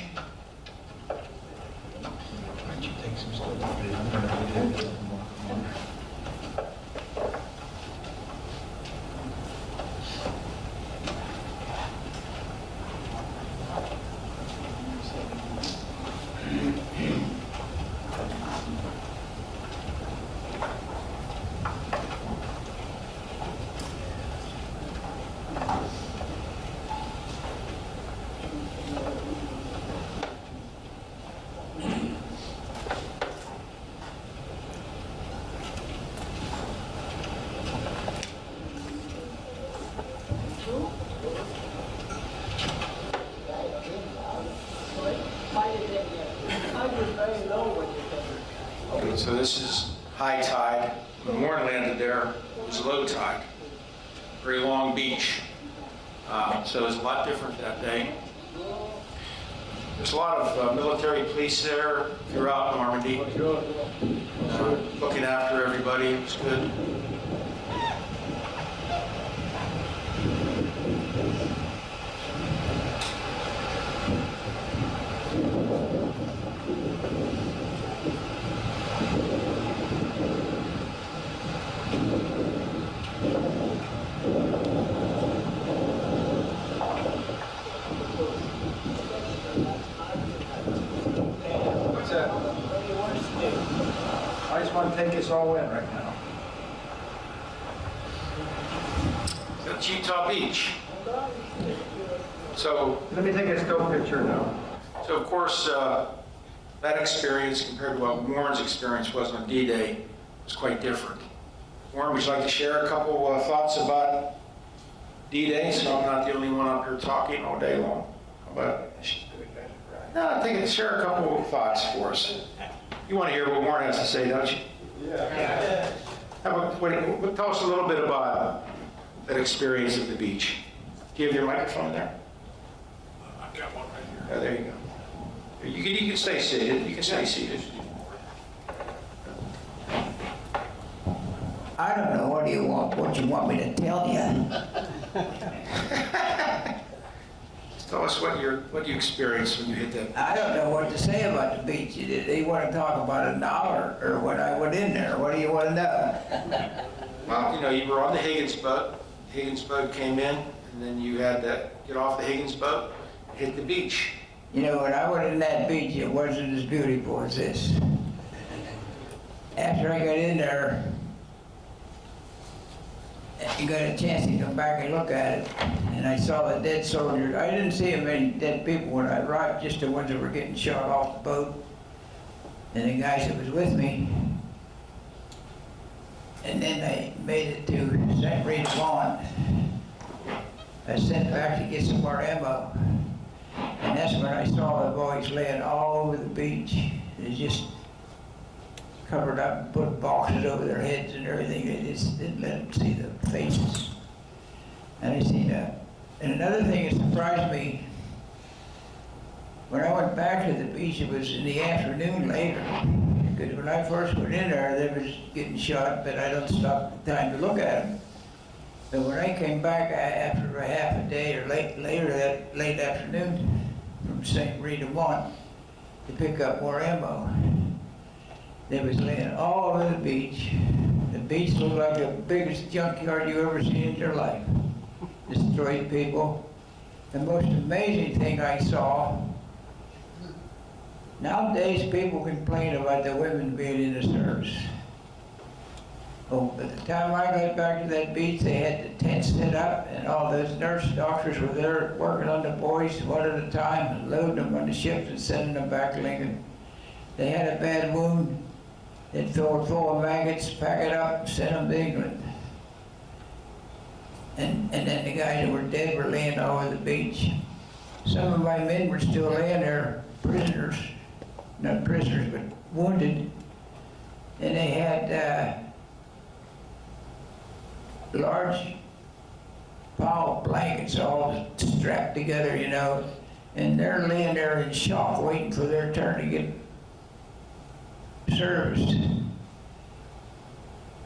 Okay, so this is high tide. When Warren landed there, it was low tide. Very long beach. So it was a lot different that day. There's a lot of military police there throughout Normandy. Looking after everybody, it was good. What's that? I just want to take us all in right now. That's Utah Beach. So let me take a still picture now. So of course, that experience compared to what Warren's experience was on D-Day was quite different. Warren, would you like to share a couple thoughts about D-Day, so I'm not the only one up here talking all day long? But no, I think share a couple of thoughts for us. You want to hear what Warren has to say, don't you? Yeah. Tell us a little bit about that experience at the beach. Do you have your microphone there? I've got one right here. Oh, there you go. You can stay seated. You can stay seated. I don't know, what you want me to tell you? Tell us what you experienced when you hit that. I don't know what to say about the beach. They want to talk about $1 or when I went in there. What do you want to know? Well, you were on the Higgins boat. The Higgins boat came in, and then you had to get off the Higgins boat, hit the beach. When I went in that beach, it wasn't as beautiful as this. After I got in there, and got a chance to come back and look at it, and I saw the dead soldiers. I didn't see many dead people when I arrived, just the ones that were getting shot off the boat, and the guys that was with me. And then I made it to St. Rita Lawn. I sent back to get some more ammo. And that's when I saw the boys laying all over the beach. They just covered up and put boxes over their heads and everything. They just didn't let them see the faces. And I seen that. And another thing that surprised me, when I went back to the beach, it was in the afternoon later. Because when I first went in there, they was getting shot, but I don't stop the time to look at them. But when I came back after a half a day or later that late afternoon from St. Rita Mont to pick up more ammo, they was laying all over the beach. The beach looked like the biggest junkyard you ever seen in your life. Destroyed people. The most amazing thing I saw, nowadays people complain about the women being in the service. Oh, by the time I got back to that beach, they had the tent set up, and all those nurse doctors were there working on the boys one at a time, and loading them on the ships and sending them back to Lincoln. They had a bad wound, they'd fill it full of maggots, pack it up, and send them to England. And then the guys that were dead were laying all over the beach. Some of my men were still laying there, prisoners, not prisoners, but wounded. And they had large pile of blankets all strapped together, you know, and they're laying there in shock waiting for their turn to get serviced.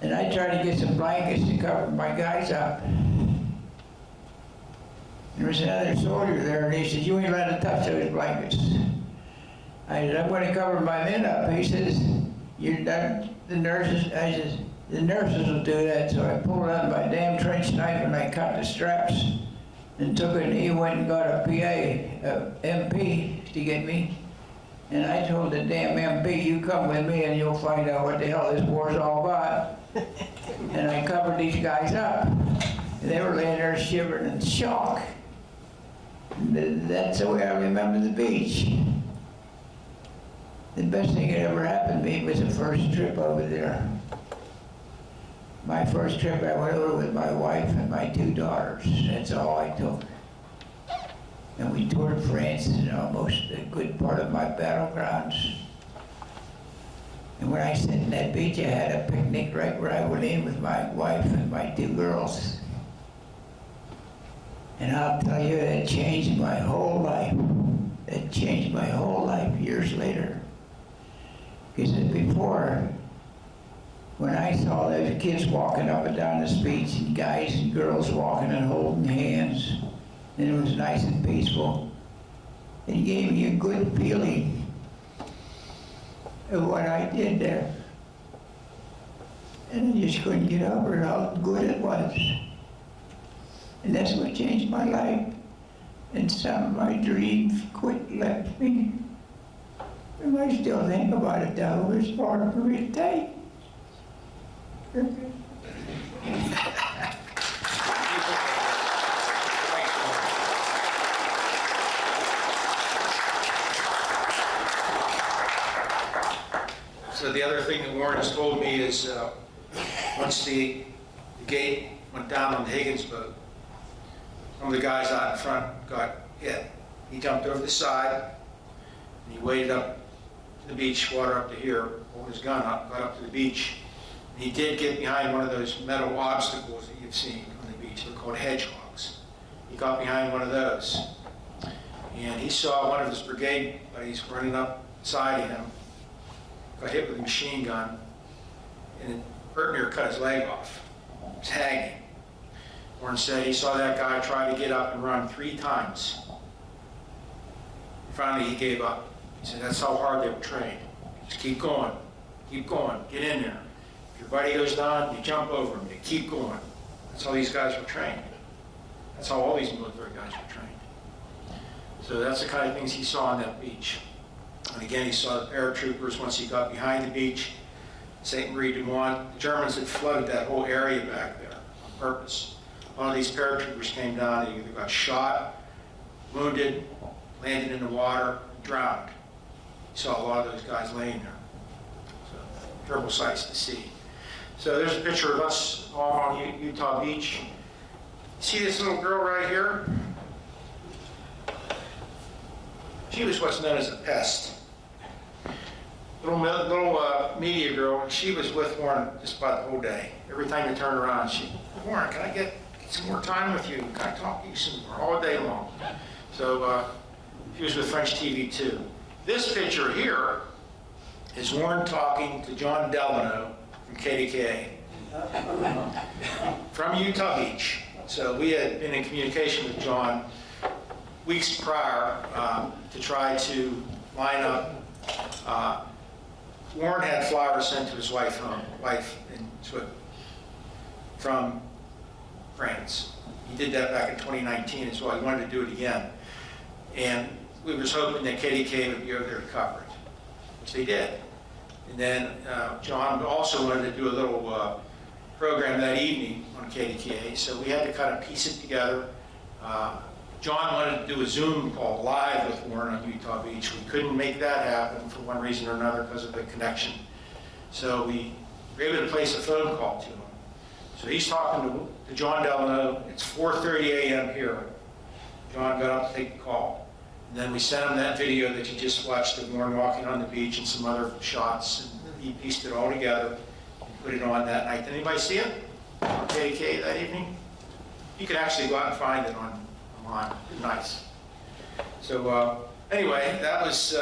And I tried to get some blankets to cover my guys up. There was another soldier there, and he said, "You ain't allowed to touch those blankets." I said, "I'm going to cover my men up." He says, "You're not the nurses." I said, "The nurses will do that." So I pulled out my damn trench knife and I cut the straps and took it, and he went and got a MP to get me. And I told the damn MP, "You come with me and you'll find out what the hell this war's all about." And I covered these guys up. And they were laying there shivering in shock. That's the way I remember the beach. The best thing that ever happened to me was the first trip over there. My first trip, I went over with my wife and my 2 daughters. That's all I took. And we toured France and almost a good part of my battlegrounds. And when I sat in that beach, I had a picnic right where I went in with my wife and my 2 girls. And I'll tell you, that changed my whole life. That changed my whole life years later. Because before, when I saw those kids walking up and down the beach, and guys and girls walking and holding hands, and it was nice and peaceful, it gave me a good feeling of what I did there. And I just couldn't get over how good it was. And that's what changed my life. And some of my dreams left me. And I still think about it, though. It's hard for me to take. So the other thing that Warren has told me is once the gate went down on the Higgins boat, one of the guys out in front got hit. He jumped over the side, and he waded up to the beach, water up to here, pulled his gun up, got up to the beach. And he did get behind one of those metal obstacles that you've seen on the beach. They're called hedgehogs. He got behind one of those. And he saw one of his brigade buddies running up beside him, got hit with a machine gun, and it hurt near cut his leg off. He was hanging. Warren said he saw that guy try to get up and run 3 times. Finally, he gave up. He said, that's how hard they were trained. Just keep going, get in there. If your buddy goes down, you jump over him, you keep going. That's how these guys were trained. That's how all these military guys were trained. So that's the kind of things he saw on that beach. And again, he saw the paratroopers once he got behind the beach, St. Marie du Mont. The Germans had flooded that whole area back there. purpose. One of these paratroopers came down, they either got shot, wounded, landed in the water, drowned. You saw a lot of those guys laying there. So, terrible sights to see. So there's a picture of us all on Utah Beach. See this little girl right here? She was what's known as a pest. Little media girl, she was with Warren just about the whole day. Every time you turn around, Warren, can I get some more time with you? Can I talk to you some more? All day long. So she was with French TV too. This picture here is Warren talking to John Delano from KDKA from Utah Beach. So we had been in communication with John weeks prior to try to line up. Warren had flowers sent to his wife in Switzerland from France. He did that back in 2019 as well. He wanted to do it again. And we was hoping that KDK would be over there to cover it, which they did. And then John also wanted to do a little program that evening on KDKA, so we had to kind of piece it together. John wanted to do a Zoom call live with Warren on Utah Beach. We couldn't make that happen for one reason or another because of the connection. So we were able to place a phone call to him. So he's talking to John Delano. It's 4:30 a.m. here. John got up to take the call. And then we sent him that video that you just watched of Warren walking on the beach and some other shots. And he pieced it all together and put it on that night. Did anybody see it on KDK that evening? You can actually go out and find it online. Nice. So anyway, that was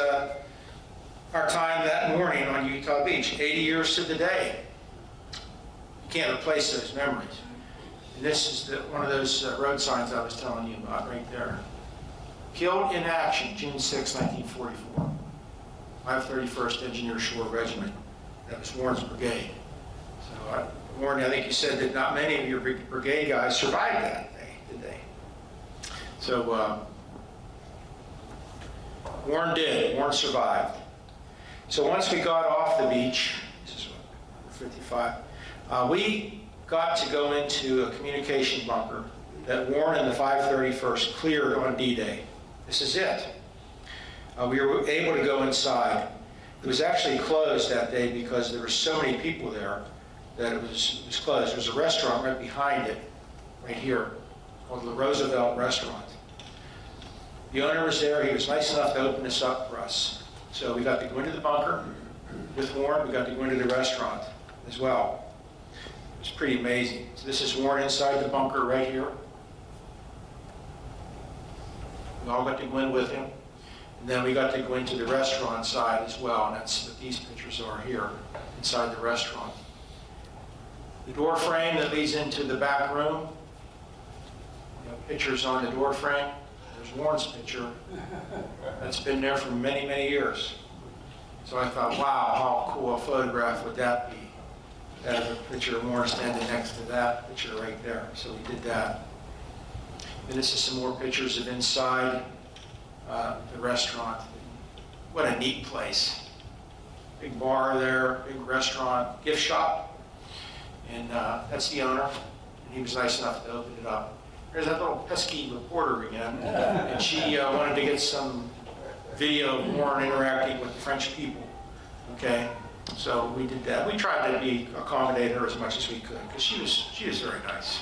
our time that morning on Utah Beach. 80 years to the day. You can't replace those memories. And this is one of those road signs I was telling you about right there. Killed in action, June 6, 1944. 531st Engineer Shore Regiment. That was Warren's brigade. So Warren, I think you said that not many of your brigade guys survived that day, did they? So Warren did. Warren survived. So once we got off the beach, this is number 55, we got to go into a communication bunker that Warren and the 531st cleared on D-Day. This is it. We were able to go inside. It was actually closed that day because there were so many people there that it was closed. There's a restaurant right behind it, right here, called the Roosevelt Restaurant. The owner was there. He was nice enough to open this up for us. So we got to go into the bunker with Warren. We got to go into the restaurant as well. It was pretty amazing. So this is Warren inside the bunker right here. We all got to go in with him. And then we got to go into the restaurant side as well, and that's what these pictures are here, inside the restaurant. The door frame that leads into the back room, pictures on the door frame. There's Warren's picture. That's been there for many, many years. So I thought, wow, how cool a photograph would that be? That is a picture of Warren standing next to that picture right there. So we did that. And this is some more pictures of inside the restaurant. What a neat place. Big bar there, big restaurant, gift shop. And that's the owner. And he was nice enough to open it up. There's that little pesky reporter again. And she wanted to get some video of Warren interacting with the French people. Okay? So we did that. We tried to accommodate her as much as we could because she was very nice.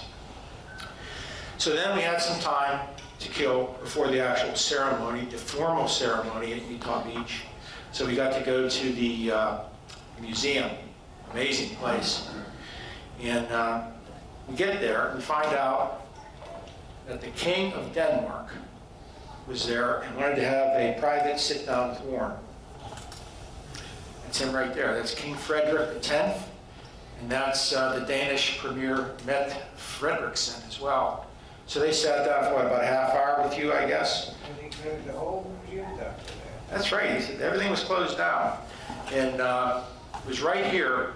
So then we had some time to kill before the actual ceremony, the formal ceremony at Utah Beach. So we got to go to the museum, amazing place. And we get there and find out that the King of Denmark was there and wanted to have a private sit-down with Warren. That's him right there. That's King Frederick X, and that's the Danish Premier Mette Frederiksen as well. So they sat down for about a half hour with you, I guess? And they closed the whole museum down for that. That's right. He said everything was closed down. And it was right here,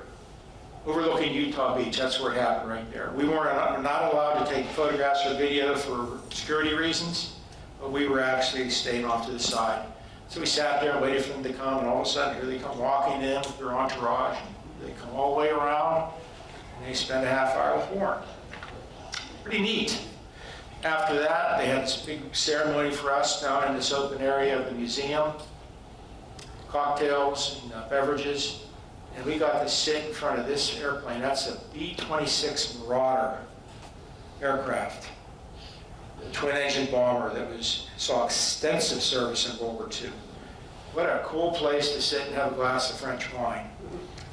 overlooking Utah Beach. That's where it happened right there. We weren't not allowed to take photographs or video for security reasons, but we were actually staying off to the side. So we sat there and waited for them to come, and all of a sudden, here they come walking in with their entourage. They come all the way around, and they spend a half hour with Warren. pretty neat. After that, they had this big ceremony for us down in this open area of the museum. Cocktails and beverages. And we got to sit in front of this airplane. That's a B-26 Marauder aircraft. The twin-engine bomber that saw extensive service in World War II. What a cool place to sit and have a glass of French wine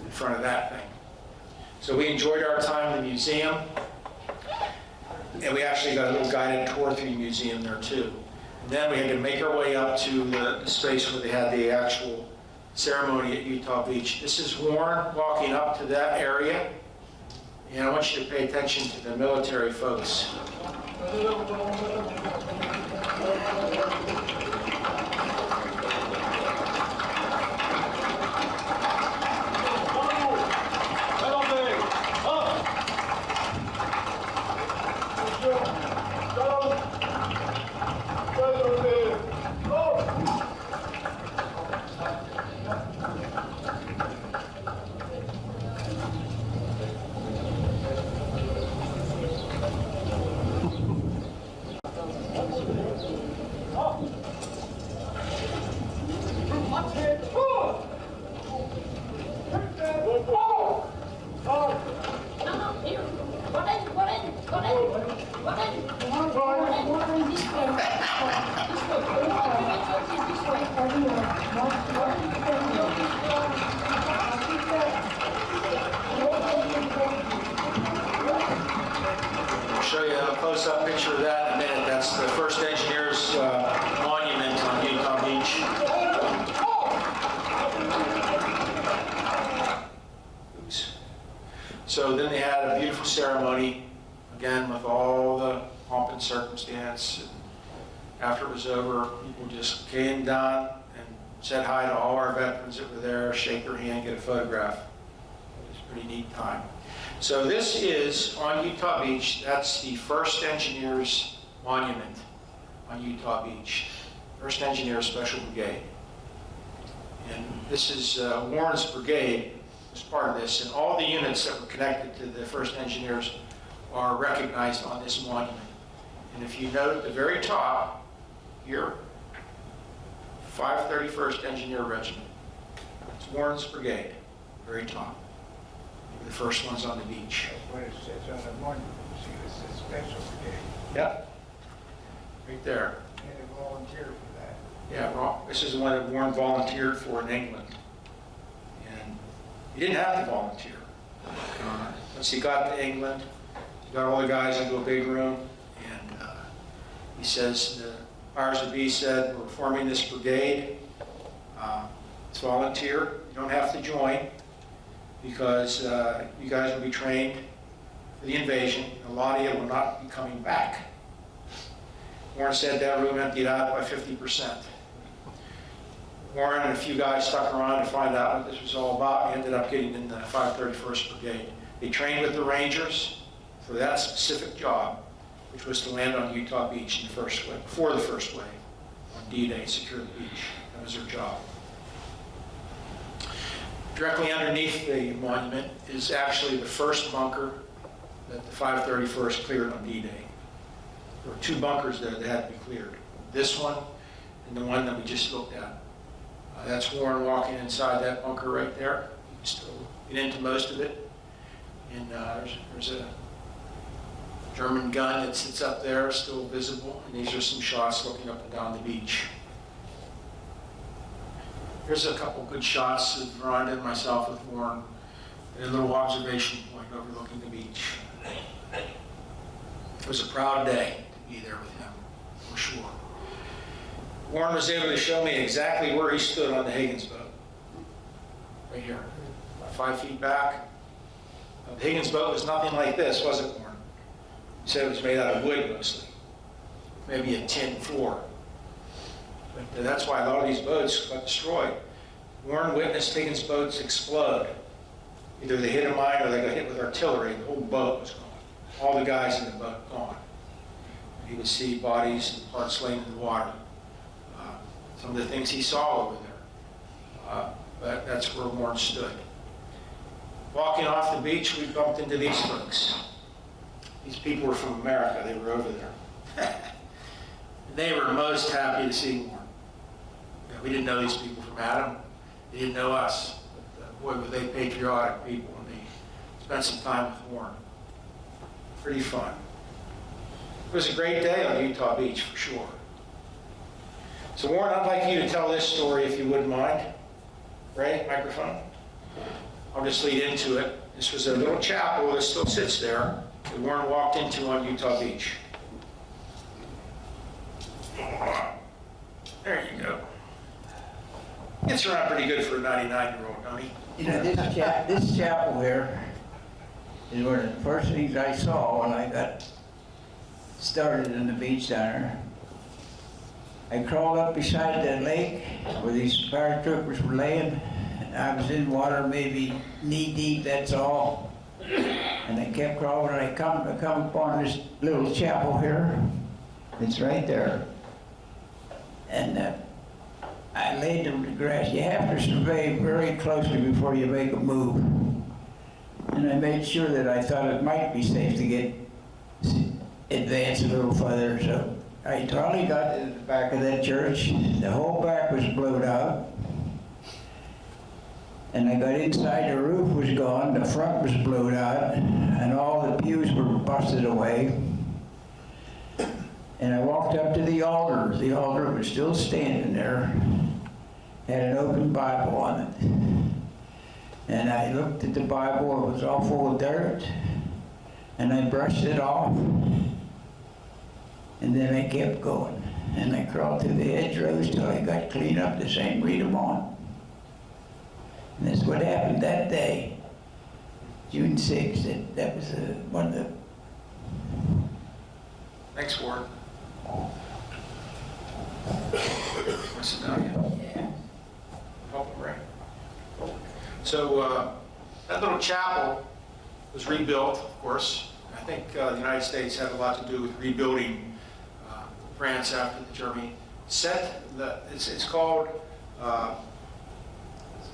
in front of that thing. So we enjoyed our time in the museum, and we actually got a little guided tour through the museum there too. And then we had to make our way up to the space where they had the actual ceremony at Utah Beach. This is Warren walking up to that area, and I want you to pay attention to the military folks. I'll show you a close-up picture of that in a minute. That's the first engineer's monument on Utah Beach. Oops. So then they had a beautiful ceremony, again with all the pomp and circumstance. And after it was over, people just came down and said hi to all our veterans that were there, shake their hand, get a photograph. It was a pretty neat time. So this is on Utah Beach. That's the 1st Engineers Monument on Utah Beach. 1st Engineer Special Brigade. And this is Warren's brigade was part of this. And all the units that were connected to the 1st Engineers are recognized on this monument. And if you note at the very top here, 531st Engineer Regiment. It's Warren's brigade, very top. The first one's on the beach. That's what it says on the monument. See, this is special brigade. Yep. Right there. And they volunteered for that. Yeah, well, this is the one that Warren volunteered for in England. And he didn't have to volunteer. Once he got to England, he got all the guys into a big room, and he says, the powers that be said, we're forming this brigade. It's volunteer. You don't have to join, because you guys will be trained for the invasion. A lot of you will not be coming back. Warren said that room emptied out by 50%. Warren and a few guys stuck around to find out what this was all about. We ended up getting in the 531st Brigade. They trained with the Rangers for that specific job, which was to land on Utah Beach in the first wave, before the first wave, on D-Day, secure the beach. That was their job. Directly underneath the monument is actually the first bunker that the 531st cleared on D-Day. There were 2 bunkers there that had to be cleared. This one and the one that we just looked at. That's Warren walking inside that bunker right there. You can still get into most of it. And there's a German gun that sits up there, still visible. And these are some shots looking up and down the beach. Here's a couple good shots of Rhonda and myself with Warren at a little observation point overlooking the beach. It was a proud day to be there with him, for sure. Warren was able to show me exactly where he stood on the Higgins boat. Right here, about 5 feet back. The Higgins boat was nothing like this, was it, Warren? He said it was made out of wood mostly, maybe a tin floor. But that's why a lot of these boats got destroyed. Warren witnessed Higgins boats explode. Either they hit a mine or they got hit with artillery. The whole boat was gone. All the guys in the boat gone. He would see bodies and parts laying in the water. Some of the things he saw over there. But that's where Warren stood. Walking off the beach, we bumped into these folks. These people were from America, they were over there. They were most happy to see Warren. You know, we didn't know these people from Adam, they didn't know us. But, boy, were they patriotic people, and they spent some time with Warren. Pretty fun. It was a great day on Utah Beach, for sure. So Warren, I'd like you to tell this story, if you wouldn't mind. Ray, microphone. I'll just lead into it. This was a little chapel that still sits there that Warren walked into on Utah Beach. There you go. Gets around pretty good for a 99-year-old, don't he? You know, this chapel here is one of the first things I saw when I got started in the beach down there. I crawled up beside the lake where these paratroopers were laying. I was in water maybe knee deep, that's all. And I kept crawling, and I come upon this little chapel here. It's right there. And I laid in the grass. You have to survey very closely before you make a move. And I made sure that I thought it might be safe to get advance a little further. So I finally got to the back of that church. The whole back was blown out. And I got inside, the roof was gone, the front was blown out, and all the pews were busted away. And I walked up to the altar. The altar was still standing there, had an open Bible on it. And I looked at the Bible, it was all full of dirt, and I brushed it off. And then I kept going. And I crawled through the hedgerows till I got clean up to St. Rita Mont. And that's what happened that day, June 6th. That was one of the... Thanks, Warren. What's it down? Yeah. Help him, Ray. So that little chapel was rebuilt, of course. I think the United States had a lot to do with rebuilding France after the Germany. It's called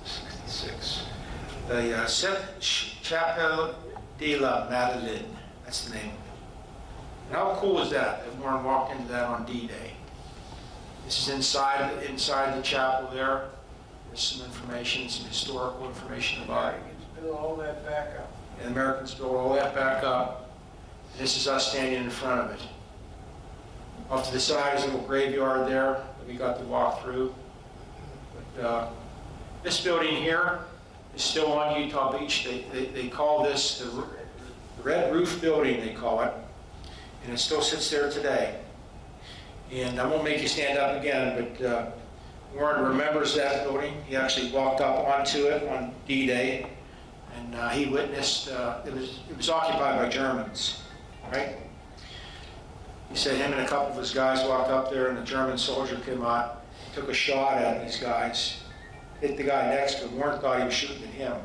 66. The Chapelle de la Madeleine. That's the name of it. And how cool is that? That Warren walked into that on D-Day. This is inside the chapel there. There's some information, some historical information about it. Build all that back up. And the Americans built all that back up. And this is us standing in front of it. Off to the side is a little graveyard there that we got to walk through. But this building here is still on Utah Beach. They call this the Red Roof Building, they call it. And it still sits there today. And I won't make you stand up again, but Warren remembers that building. He actually walked up onto it on D-Day, and he witnessed, it was occupied by Germans, right? He said him and a couple of his guys walked up there, and a German soldier came out, took a shot at these guys, hit the guy next to him. Warren thought he was shooting at him,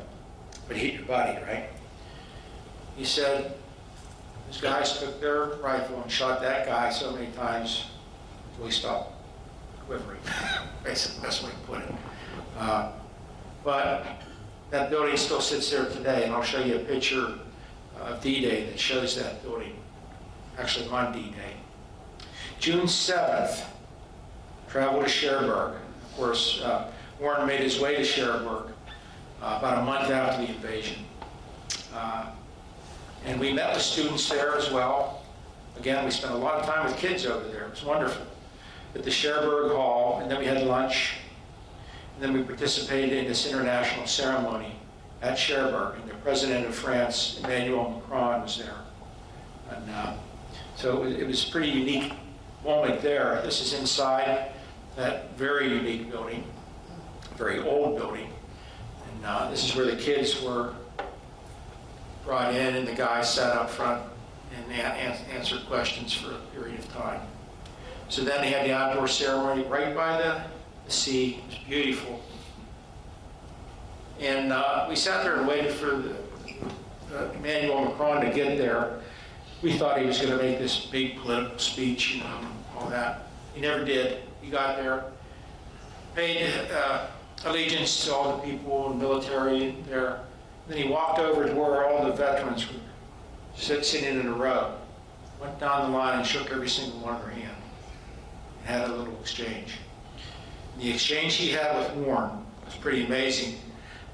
but he hit your buddy, right? He said his guys took their rifle and shot that guy so many times until he stopped quivering. Basically, the best way to put it. But that building still sits there today, and I'll show you a picture of D-Day that shows that building, actually on D-Day. June 7th, travel to Cherbourg. Of course, Warren made his way to Cherbourg about a month after the invasion. And we met with students there as well. Again, we spent a lot of time with kids over there. It was wonderful. At the Cherbourg Hall, and then we had lunch. And then we participated in this international ceremony at Cherbourg, and the President of France, Emmanuel Macron, was there. And so it was a pretty unique moment there. This is inside that very unique building, very old building. And this is where the kids were brought in, and the guys sat up front and answered questions for a period of time. So then they had the outdoor ceremony right by the sea. It was beautiful. And we sat there and waited for Emmanuel Macron to get there. We thought he was going to make this big political speech, you know, all that. He never did. He got there, paid allegiance to all the people and military there. Then he walked over to where all the veterans were sitting in a row. went down the line and shook every single one of their hand. And had a little exchange. The exchange he had with Warren was pretty amazing.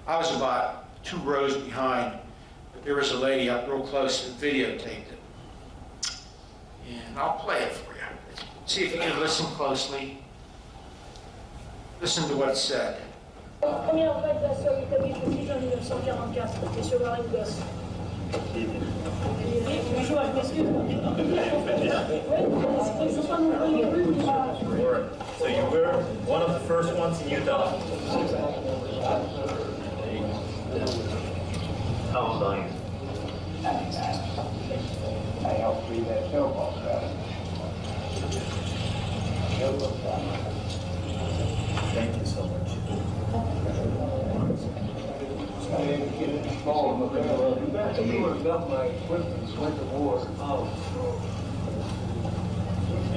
I was about 2 rows behind, but there was a lady up real close that videotaped it. And I'll play it for you. See if you can listen closely. Listen to what it said. Première vague d'assaut établie depuis en 1944, c'était sur Warren Goss. Bonjour, je m'excuse. So you were one of the first ones in Utah. How old are you? I helped read that pillbox out. Thank you so much.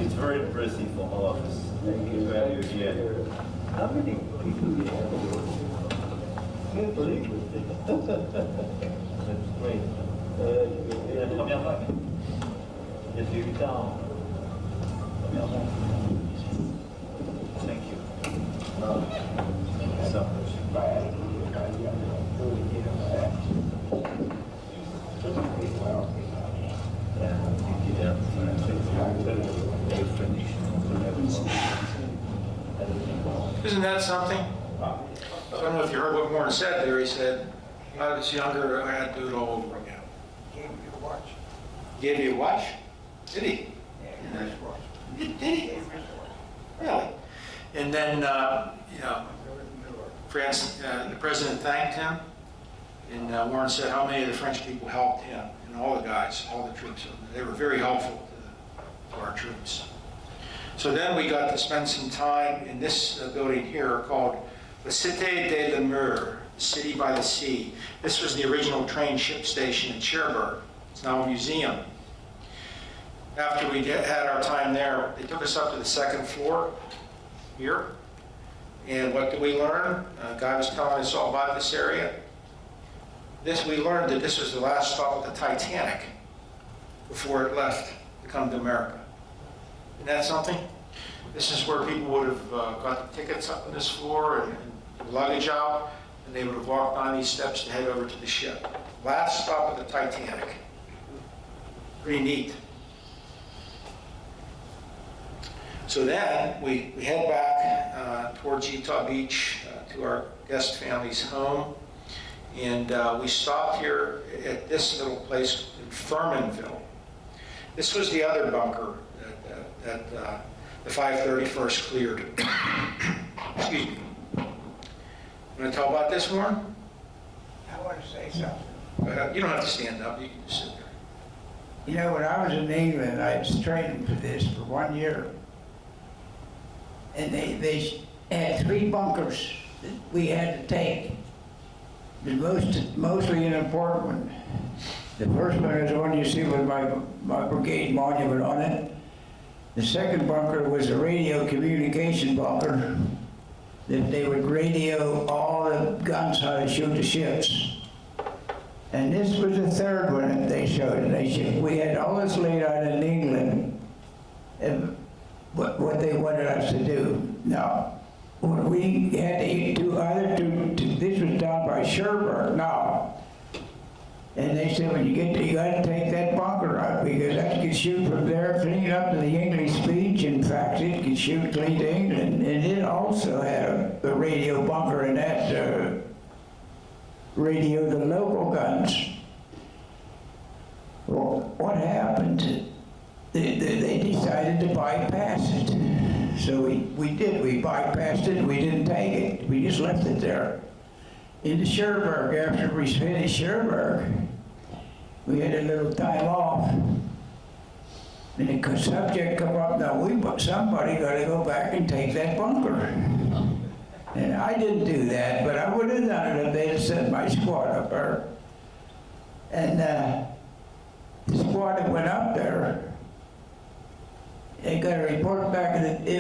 It's very impressive for all of us. Thank you for having you here. How many people do you have? Can't believe it. That's great. La première vague. Il y a fait 8 ans. Première vague. Thank you. So much. Isn't that something? I don't know if you heard what Warren said there. He said, when I was younger, I had to do it all over again. Gave you a watch. Gave you a watch? Did he? Yeah, nice watch. Did he? Really? And then, France, the president thanked him, and Warren said how many of the French people helped him, and all the guys, all the troops. They were very helpful to our troops. So then we got to spend some time in this building here called the Cité de la Mer, the city by the sea. This was the original train ship station in Cherbourg. It's now a museum. After we had our time there, they took us up to the 2nd floor here. And what did we learn? A guy was telling us all about this area. We learned that this was the last stop of the Titanic before it left to come to America. Isn't that something? This is where people would have got the tickets up on this floor and luggage out, and they would have walked down these steps to head over to the ship. Last stop of the Titanic. Pretty neat. So then we head back towards Utah Beach to our guest family's home. And we stopped here at this little place in Furmanville. This was the other bunker that the 531st cleared. Excuse me. You want to tell about this, Warren? I want to say something. You don't have to stand up. You can just sit there. You know, when I was in England, I was training for this for 1 year. And they had 3 bunkers that we had to take. The mostly an important one. The first one is the one you see with my brigade monument on it. The second bunker was a radio communication bunker that they would radio all the guns how to shoot the ships. And this was the third one that they showed. We had all this laid out in England, and what they wanted us to do. Now, when we had to do either this was down by Cherbourg now. And they said, when you get there, you got to take that bunker out because that could shoot from there clean up to the English Beach. In fact, it could shoot clean to England. And it also had a radio bunker in that radio the local guns. Well, what happened? They decided to bypass it. So we did. We bypassed it and we didn't take it. We just left it there. In Cherbourg, after we finished Cherbourg, we had a little time off. And the subject come up, now somebody got to go back and take that bunker. And I didn't do that, but I would have done it if they'd have sent my squad up there. And the squad that went up there, they got a report back that he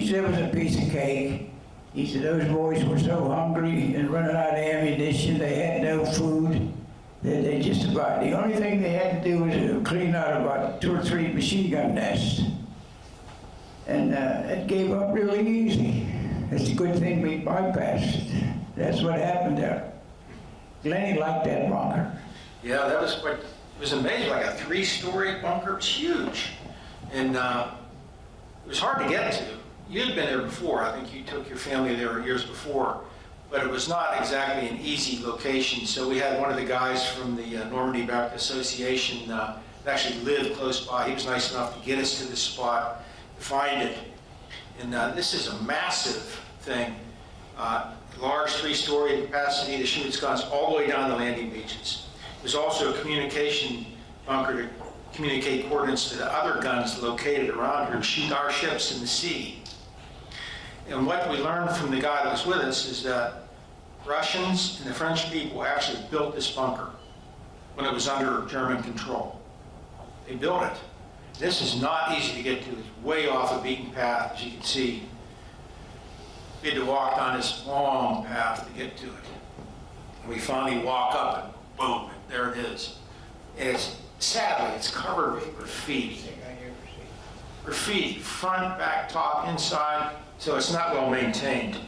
said it was a piece of cake. He said those boys were so hungry and running out of ammunition, they had no food. They just about, the only thing they had to do was clean out about 2 or 3 machine gun nests. And it gave up really easy. It's a good thing we bypassed it. That's what happened there. Lenny liked that bunker. Yeah, that was quite, it was amazing, like a 3-story bunker. It was huge. And it was hard to get to. You'd been there before. I think you took your family there years before. But it was not exactly an easy location. So we had one of the guys from the Normandy Baptist Association that actually lived close by. He was nice enough to get us to this spot, to find it. And this is a massive thing. Large 3-story capacity to shoot its guns all the way down the landing beaches. There's also a communication bunker to communicate coordinates to the other guns located around here to shoot our ships in the sea. And what we learned from the guy that was with us is that Russians and the French people actually built this bunker when it was under German control. They built it. This is not easy to get to. It's way off the beaten path, as you can see. We had to walk down this long path to get to it. And we finally walk up and boom, and there it is. And it's, sadly, it's covered with graffiti. Graffiti, front, back, top, inside, so it's not well maintained.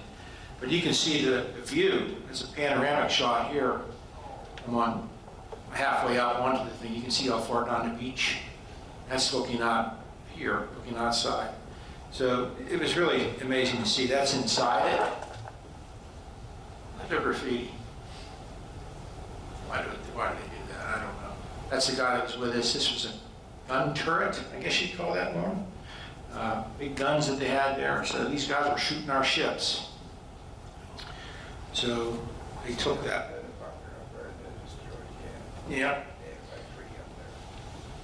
But you can see the view. It's a panoramic shot here. I'm on halfway up onto the thing. You can see how far down the beach. That's looking out here, looking outside. So it was really amazing to see. That's inside it. Look at graffiti. Why do they do that? I don't know. That's the guy that was with us. This was a gun turret, I guess you'd call that, Norm. Big guns that they had there. So these guys were shooting our ships. So they took that. Yeah.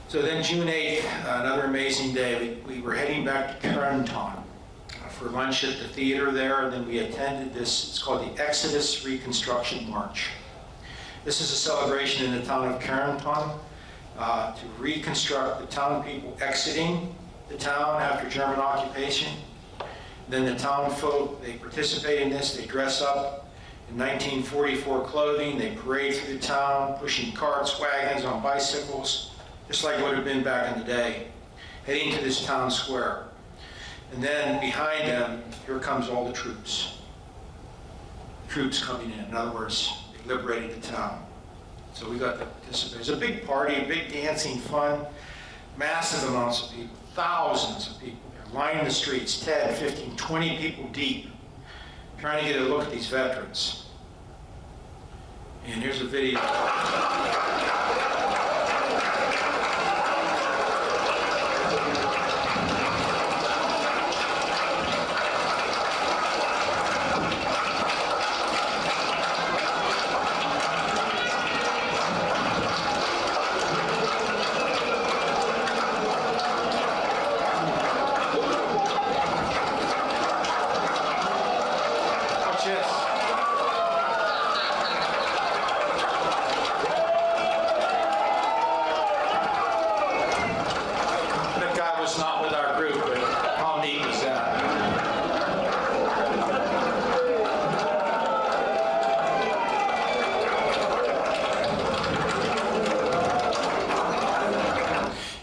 So then June 8th, another amazing day, we were heading back to Carenton for lunch at the theater there, and then we attended this, it's called the Exodus Reconstruction March. This is a celebration in the town of Carenton to reconstruct the town people exiting the town after German occupation. Then the town folk, they participate in this, they dress up in 1944 clothing, they parade through the town, pushing carts, wagons, on bicycles, just like it would have been back in the day, heading to this town square. And then behind them, here comes all the troops. Troops coming in other words, they liberated the town. So we got to participate. It was a big party, big dancing, fun, massive amounts of people, thousands of people lining the streets, 10, 15, 20 people deep, trying to get a look at these veterans. And here's a video.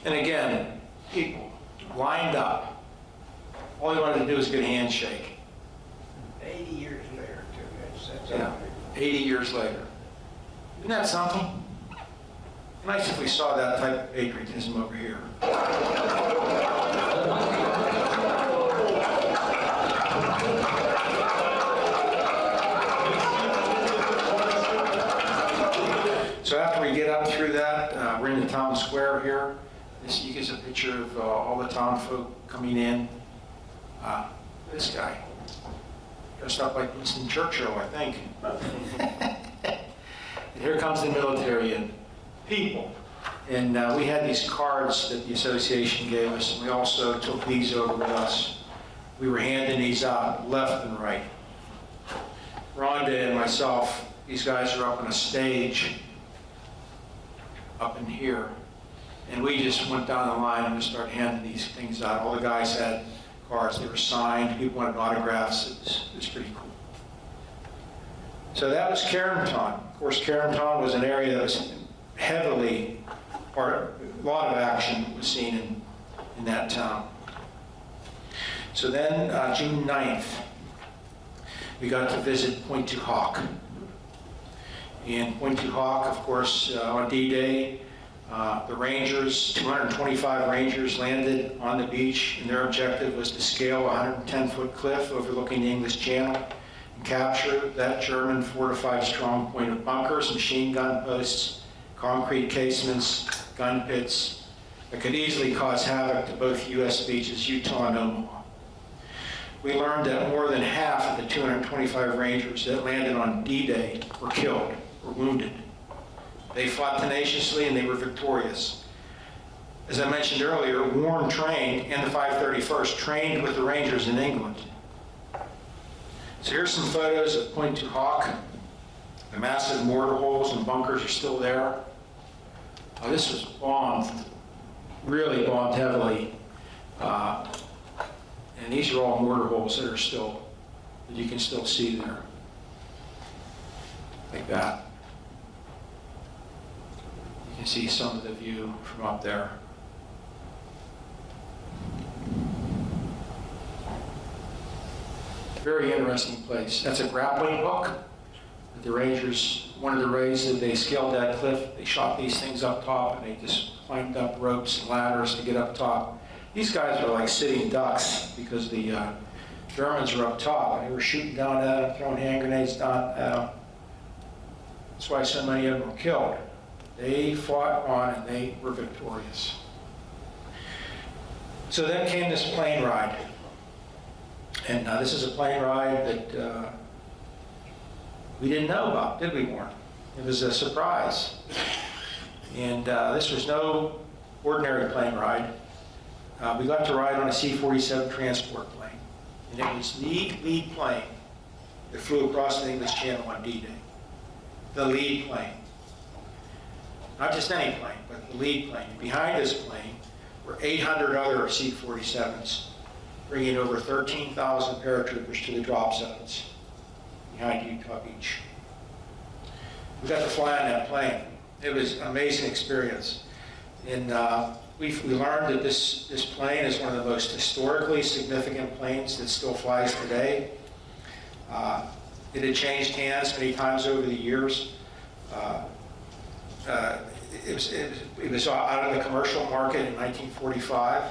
And again, people lined up. All they wanted to do was get a handshake. 80 years later, too. That's Yeah, 80 years later. Isn't that something? Nice if we saw that type of patriotism over here. So after we get up through that, we're in the town square here. This you get a picture of all the town folk coming in. This guy, dressed up like Winston Churchill, I think. And here comes the military and people. And we had these cards that the association gave us, and we also took these over with us. We were handing these out left and right. Rhonda and myself, these guys are up on a stage up in here. And we just went down the line and just started handing these things out. All the guys had cards, they were signed, people wanted autographs. It was pretty cool. So that was Carenton. Of course, Carenton was an area that was heavily, or a lot of action was seen in that town. So then, June 9th, we got to visit Pointe du Hoc. And Pointe du Hoc, of course, on D-Day, the Rangers, 225 Rangers landed on the beach, and their objective was to scale a 110-foot cliff overlooking the English Channel and capture that German fortified strong point of bunkers, machine gun posts, concrete casements, gun pits that could easily cause havoc to both U.S. beaches, Utah and Omaha. We learned that more than half of the 225 Rangers that landed on D-Day were killed or wounded. They fought tenaciously and they were victorious. As I mentioned earlier, Warren trained, and the 531st trained with the Rangers in England. So here's some photos of Pointe du Hoc. The massive mortar holes and bunkers are still there. This was bombed, really bombed heavily. And these are all mortar holes that you can still see there. Like that. You can see some of the view from up there. Very interesting place. That's a grappling hook. The Rangers, one of the raids that they scaled that cliff, they shot these things up top and they just climbed up ropes and ladders to get up top. These guys were like sitting ducks because the Germans were up top and they were shooting down at them, throwing hand grenades down at them. That's why so many of them were killed. They fought on and they were victorious. So then came this plane ride. And this is a plane ride that we didn't know about, did we, Warren? It was a surprise. And this was no ordinary plane ride. We got to ride on a C-47 transport plane. And it was the lead plane that flew across the English Channel on D-Day. The lead plane. Not just any plane, but the lead plane. Behind this plane were 800 other C-47s, bringing over 13,000 paratroopers to the drop zones behind Utah Beach. We got to fly on that plane. It was an amazing experience. And we learned that this plane is one of the most historically significant planes that still flies today. It had changed hands many times over the years. It was out of the commercial market in 1945.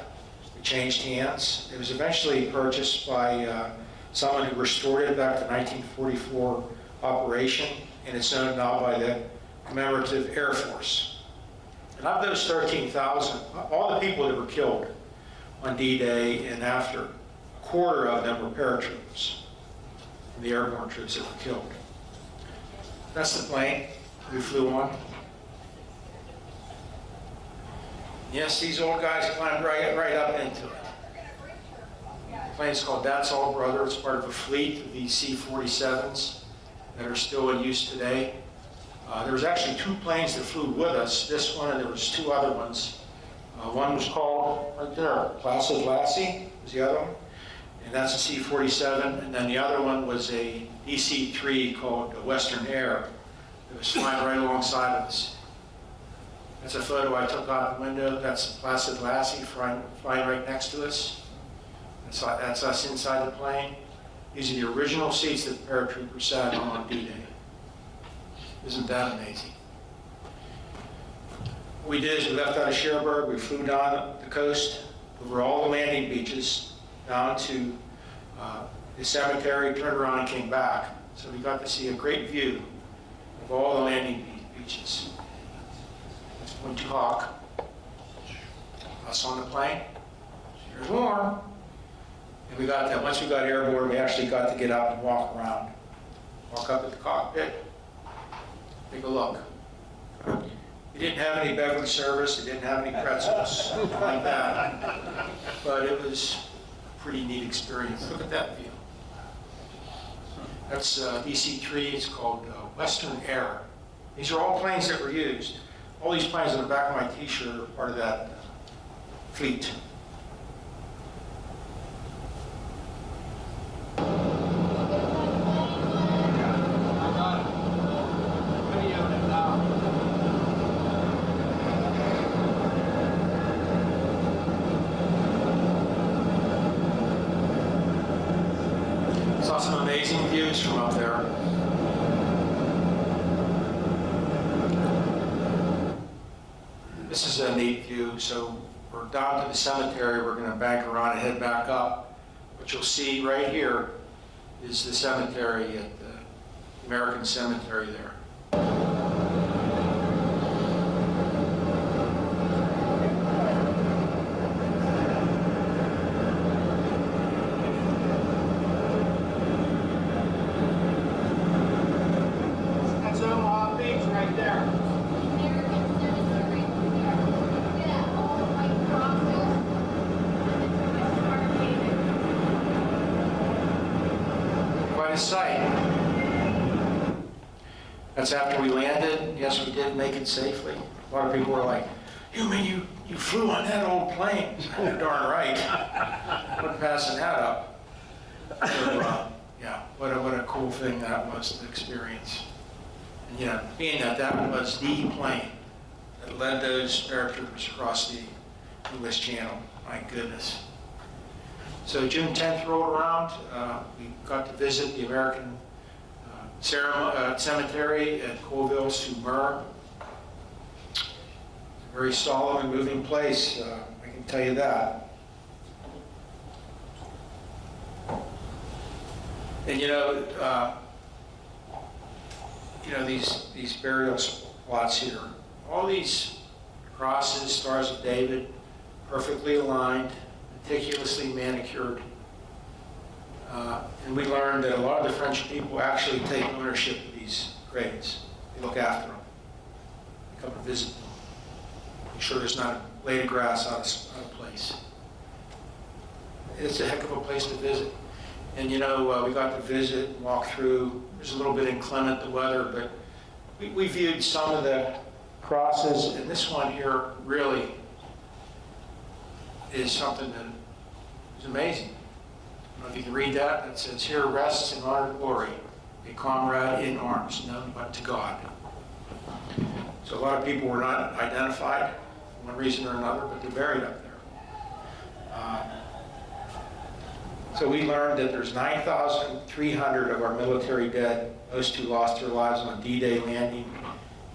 It changed hands. It was eventually purchased by someone who restored it back to 1944 operation, and it's owned now by the Commemorative Air Force. And of those 13,000, all the people that were killed on D-Day and after, a quarter of them were paratroopers, and the airborne troops that were killed. That's the plane we flew on. Yes, these old guys climbed right up into it. The plane's called That's All Brother. It's part of a fleet of these C-47s that are still in use today. There was actually two planes that flew with us, this one and there was two other ones. One was called, right there, Placid Lassie was the other one, and that's a C-47, and then the other one was a DC-3 called Western Air that was flying right alongside of us. That's a photo I took out the window. That's Placid Lassie flying right next to us. That's us inside the plane. These are the original seats that the paratroopers sat on D-Day. Isn't that amazing? What we did is we left out of Cherbourg, we flew down the coast over all the landing beaches down to the cemetery, turned around and came back. So we got to see a great view of all the landing beaches. That's Pointe du Hoc. Us on the plane. Here's Warren. And we got that. Once we got airborne, we actually got to get up and walk around. Walk up at the cockpit. Take a look. It didn't have any beverage service. It didn't have any pretzels, something like that. But it was a pretty neat experience. Look at that view. That's DC-3. It's called Western Air. These are all planes that were used. All these planes on the back of my T-shirt are part of that fleet. amazing views from up there. This is a neat view. So we're down to the cemetery. We're going to bank around and head back up. What you'll see right here is the cemetery at the American Cemetery there. That's Omaha Beach right there. Quite a sight. That's after we landed. Yes, we did make it safely. A lot of people were like, "You mean you flew on that old plane?" You're darn right. Wasn't passing that up. So, yeah, what a cool thing that was to experience. And yeah, being that was the plane that led those paratroopers across the English Channel. My goodness. So June 10th rolled around. We got to visit the American Cemetery at Colville-sur-Mer. It's a very solemn and moving place, I can tell you that. And you know these burial plots here, all these crosses, Stars of David, perfectly aligned, meticulously manicured. And we learned that a lot of the French people actually take ownership of these graves. They look after them. They come and visit them. Make sure there's not a blade of grass out of place. It's a heck of a place to visit. And you know, we got to visit and walk through. It was a little bit inclement, the weather, but we viewed some of the crosses, and this one here really is something that is amazing. I don't know if you can read that. It says, "Here rests in honor and glory a comrade in arms, known but to God." So a lot of people were not identified for one reason or another, but they're buried up there. So we learned that there's 9,300 of our military dead, most who lost their lives on D-Day landing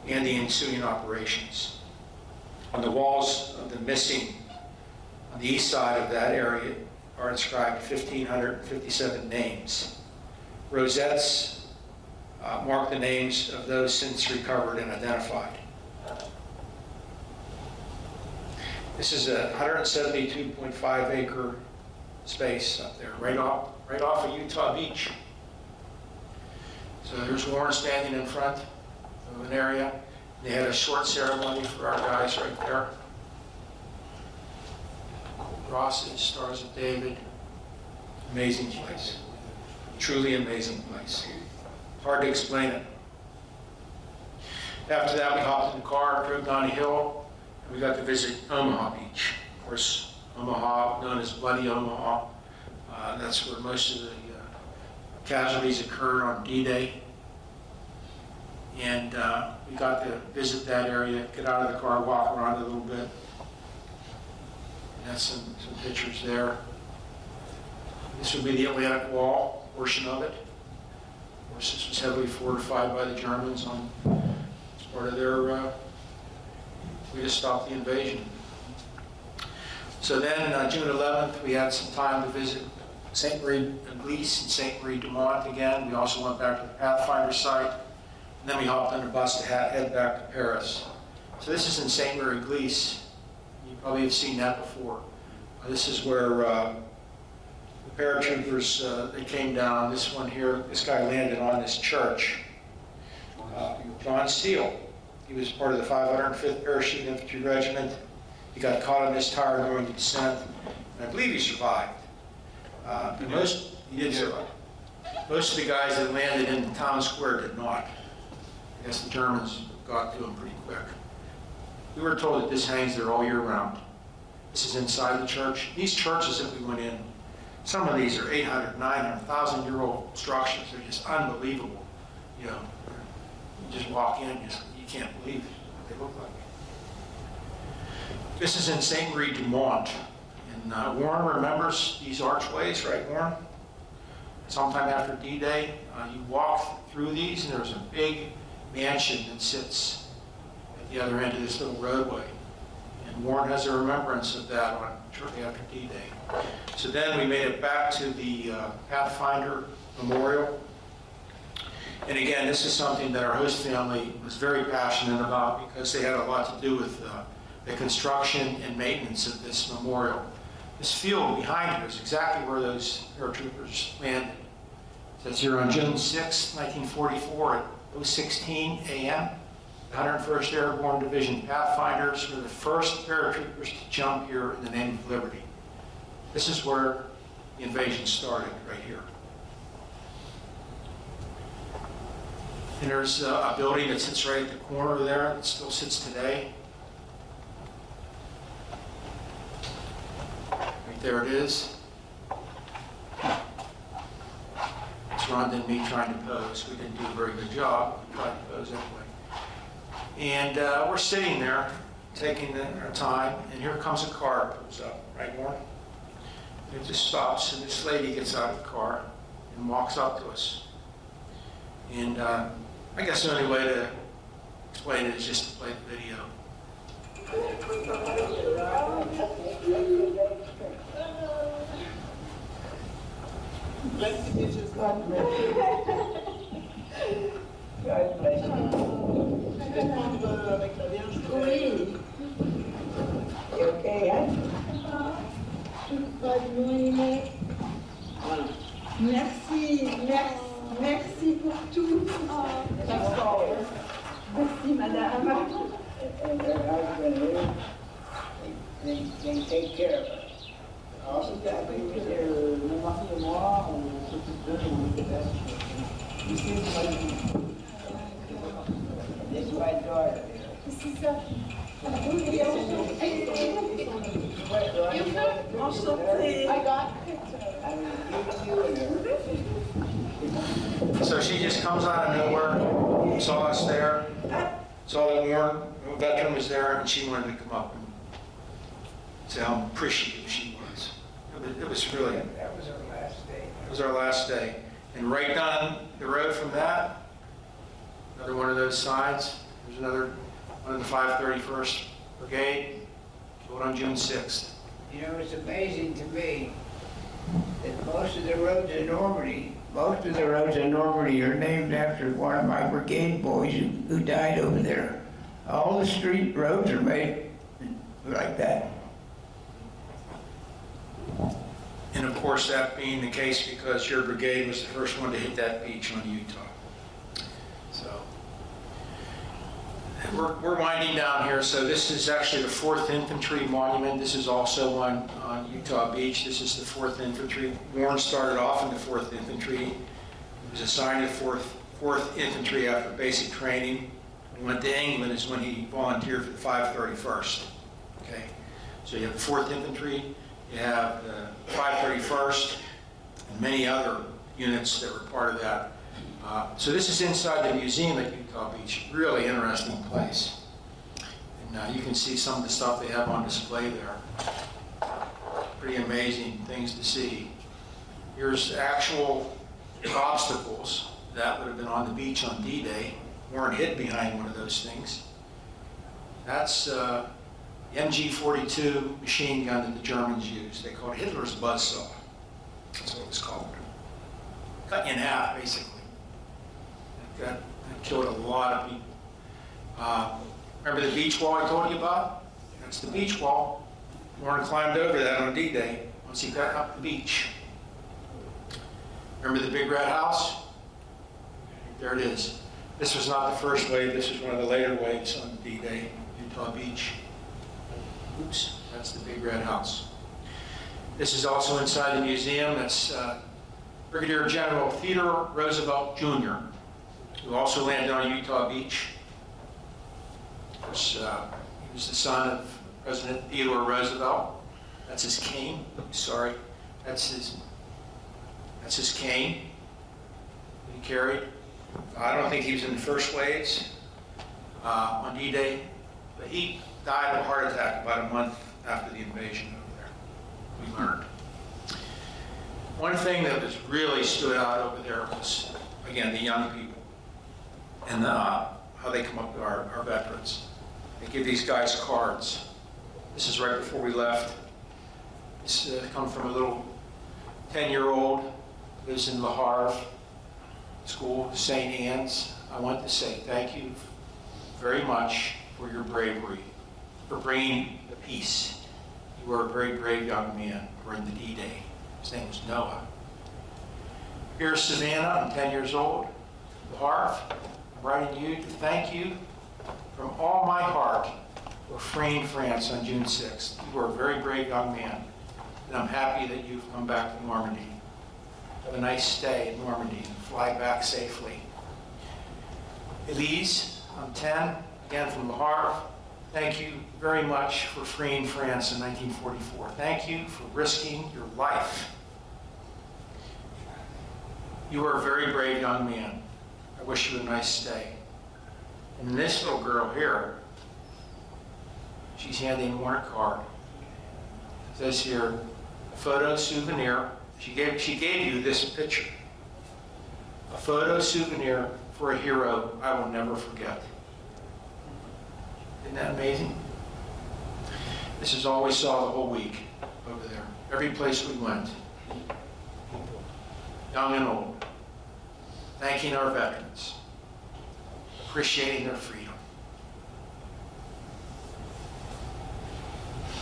and the ensuing operations. On the walls of the missing on the east side of that area are inscribed 1,557 names. Rosettes mark the names of those since recovered and identified. This is a 172.5 acre space up there, right off of Utah Beach. So there's Warren standing in front of an area. They had a short ceremony for our guys right there. Crosses, Stars of David. Amazing place. Truly amazing place. Hard to explain it. After that, we hopped in the car, drove down a hill, and we got to visit Omaha Beach. Of course, Omaha, known as Bloody Omaha. That's where most of the casualties occurred on D-Day. And we got to visit that area, get out of the car, walk around a little bit. And that's some pictures there. This would be the Atlantic Wall portion of it. Of course, this was heavily fortified by the Germans as part of their way to stop the invasion. So then, June 11th, we had some time to visit St. Marie-Église and St. Marie-du-Mont again. We also went back to the Pathfinder site. And then we hopped on a bus to head back to Paris. So this is in St. Marie-Église. You probably have seen that before. This is where the paratroopers, they came down. This one here, this guy landed on this church. John Steele. He was part of the 505th Parachute Infantry Regiment. He got caught on this tower during the descent, and I believe he survived. He did survive. Most of the guys that landed in the town square did not. I guess the Germans got to him pretty quick. We were told that this hangs there all year round. This is inside the church. These churches that we went in, some of these are 800, 900, 1,000-year-old structures. They're just unbelievable. You know, you just walk in, you can't believe what they look like. This is in St. Marie-du-Mont. And Warren remembers these archways, right, Warren? sometime after D-Day. You walk through these, and there's a big mansion that sits at the other end of this little roadway. And Warren has a remembrance of that on shortly after D-Day. So then we made it back to the Pathfinder Memorial. And again, this is something that our host family was very passionate about because they had a lot to do with the construction and maintenance of this memorial. This field behind you is exactly where those paratroopers landed. It says here on June 6, 1944 at 0:16 a.m., the 101st Airborne Division Pathfinders were the first paratroopers to jump here in the name of liberty. This is where the invasion started, right here. And there's a building that sits right at the corner there that still sits today. Right there it is. It's Rhonda and me trying to pose. We didn't do a very good job. We tried to pose anyway. And we're sitting there, taking our time, and here comes a car that pulls up, right, Warren? It just stops, and this lady gets out of the car and walks up to us. And I guess the only way to explain it is just to play the video. Oui. You okay, hein? Merci, merci pour tout. Merci, madame. They take care of us. Also, that we were there, mon mari et moi, on s'occupe d'eux, on était là. This is my daughter. C'est ça. Enchantée. I got So she just comes out of nowhere, saw us there, saw that Warren, a veteran, was there, and she wanted to come up and say how appreciative she was. It was really, That was our last day. it was our last day. And right down the road from that, another one of those signs, there's another one of the 531st Brigade, killed on June 6th. You know, it's amazing to me that most of the roads in Normandy are named after one of my brigade boys who died over there. All the street roads are made like that. And of course, that being the case because your brigade was the first one to hit that beach on Utah. So, we're winding down here. So this is actually the 4th Infantry Monument. This is also one on Utah Beach. This is the 4th Infantry. Warren started off in the 4th Infantry. He was assigned to 4th Infantry after basic training. When he went to England is when he volunteered for the 531st. Okay, so you have the 4th Infantry, you have the 531st, and many other units that were part of that. So this is inside the museum at Utah Beach. Really interesting place. And you can see some of the stuff they have on display there. Pretty amazing things to see. Here's actual obstacles that would have been on the beach on D-Day. Warren hid behind one of those things. That's the MG-42 machine gun that the Germans used. They called it Hitler's buzzsaw. That's what it was called. Cut you in half, basically. That killed a lot of people. Remember the beach wall I told you about? That's the beach wall. Warren climbed over that on D-Day once he got up the beach. Remember the big red house? There it is. This was not the first wave. This was one of the later waves on D-Day, Utah Beach. Oops, that's the big red house. This is also inside the museum. That's Brigadier General Theodore Roosevelt Jr., who also landed on Utah Beach. Of course, he was the son of President Theodore Roosevelt. That's his cane. Sorry, that's his cane that he carried. I don't think he was in the first waves on D-Day, but he died of a heart attack about a month after the invasion over there, we learned. One thing that was really stood out over there was, again, the young people and how they come up to our veterans. They give these guys cards. This is right before we left. This comes from a little 10-year-old, lives in Le Havre School, St. Anne's. I want to say thank you very much for your bravery, for bringing the peace. You were a very brave young man during the D-Day. His name was Noah. Here's Savannah, I'm 10 years old. Le Havre, I'm writing you to thank you from all my heart for freeing France on June 6th. You were a very brave young man, and I'm happy that you've come back to Normandy. Have a nice stay in Normandy and fly back safely. Elise, I'm 10, again from Le Havre. Thank you very much for freeing France in 1944. Thank you for risking your life. You were a very brave young man. I wish you a nice stay. And this little girl here, she's handing Warren a card. It says here, a photo souvenir. She gave you this picture. A photo souvenir for a hero I will never forget. Isn't that amazing? This is all we saw the whole week over there. Every place we went. Young and old. Thanking our veterans. Appreciating their freedom.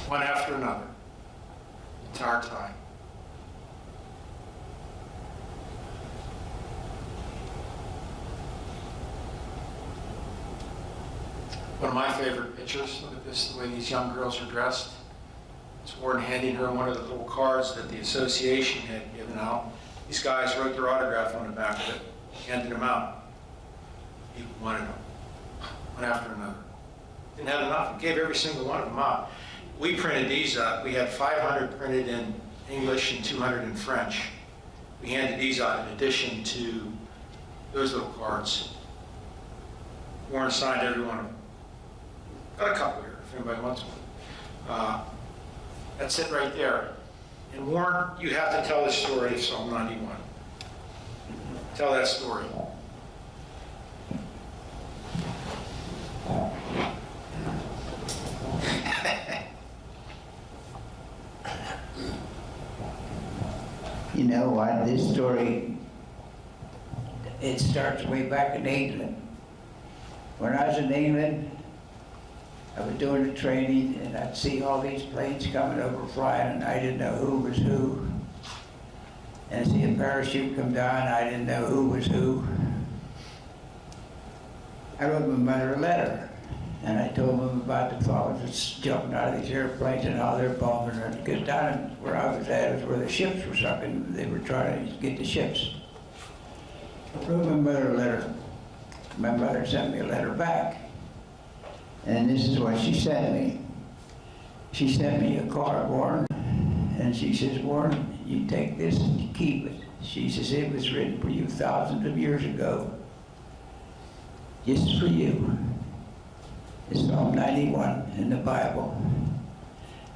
One after another. The entire time. One of my favorite pictures, look at this, the way these young girls are dressed. It's Warren handing her one of the little cards that the association had given out. These guys wrote their autograph on the back of it, handed them out. People wanted them, one after another. Didn't have enough, we gave every single one of them out. We printed these up. We had 500 printed in English and 200 in French. We handed these out in addition to those little cards. Warren signed every one of them. Got a couple here, if anybody wants one. That's it right there. And Warren, you have to tell the story of Psalm 91. Tell that story. You know what, this story, it starts way back in England. When I was in England, I was doing the training, and I'd see all these planes coming over flying, and I didn't know who was who. And I see a parachute come down, I didn't know who was who. I wrote my mother a letter, and I told them about the fellows that's jumping out of these airplanes and how they're bombing her. Because down where I was at was where the ships were sucking. They were trying to get the ships. I wrote my mother a letter. My mother sent me a letter back. And this is what she sent me. She sent me a card, Warren, and she says, Warren, you take this and you keep it. She says, it was written for you thousands of years ago. Just for you. It's Psalm 91 in the Bible.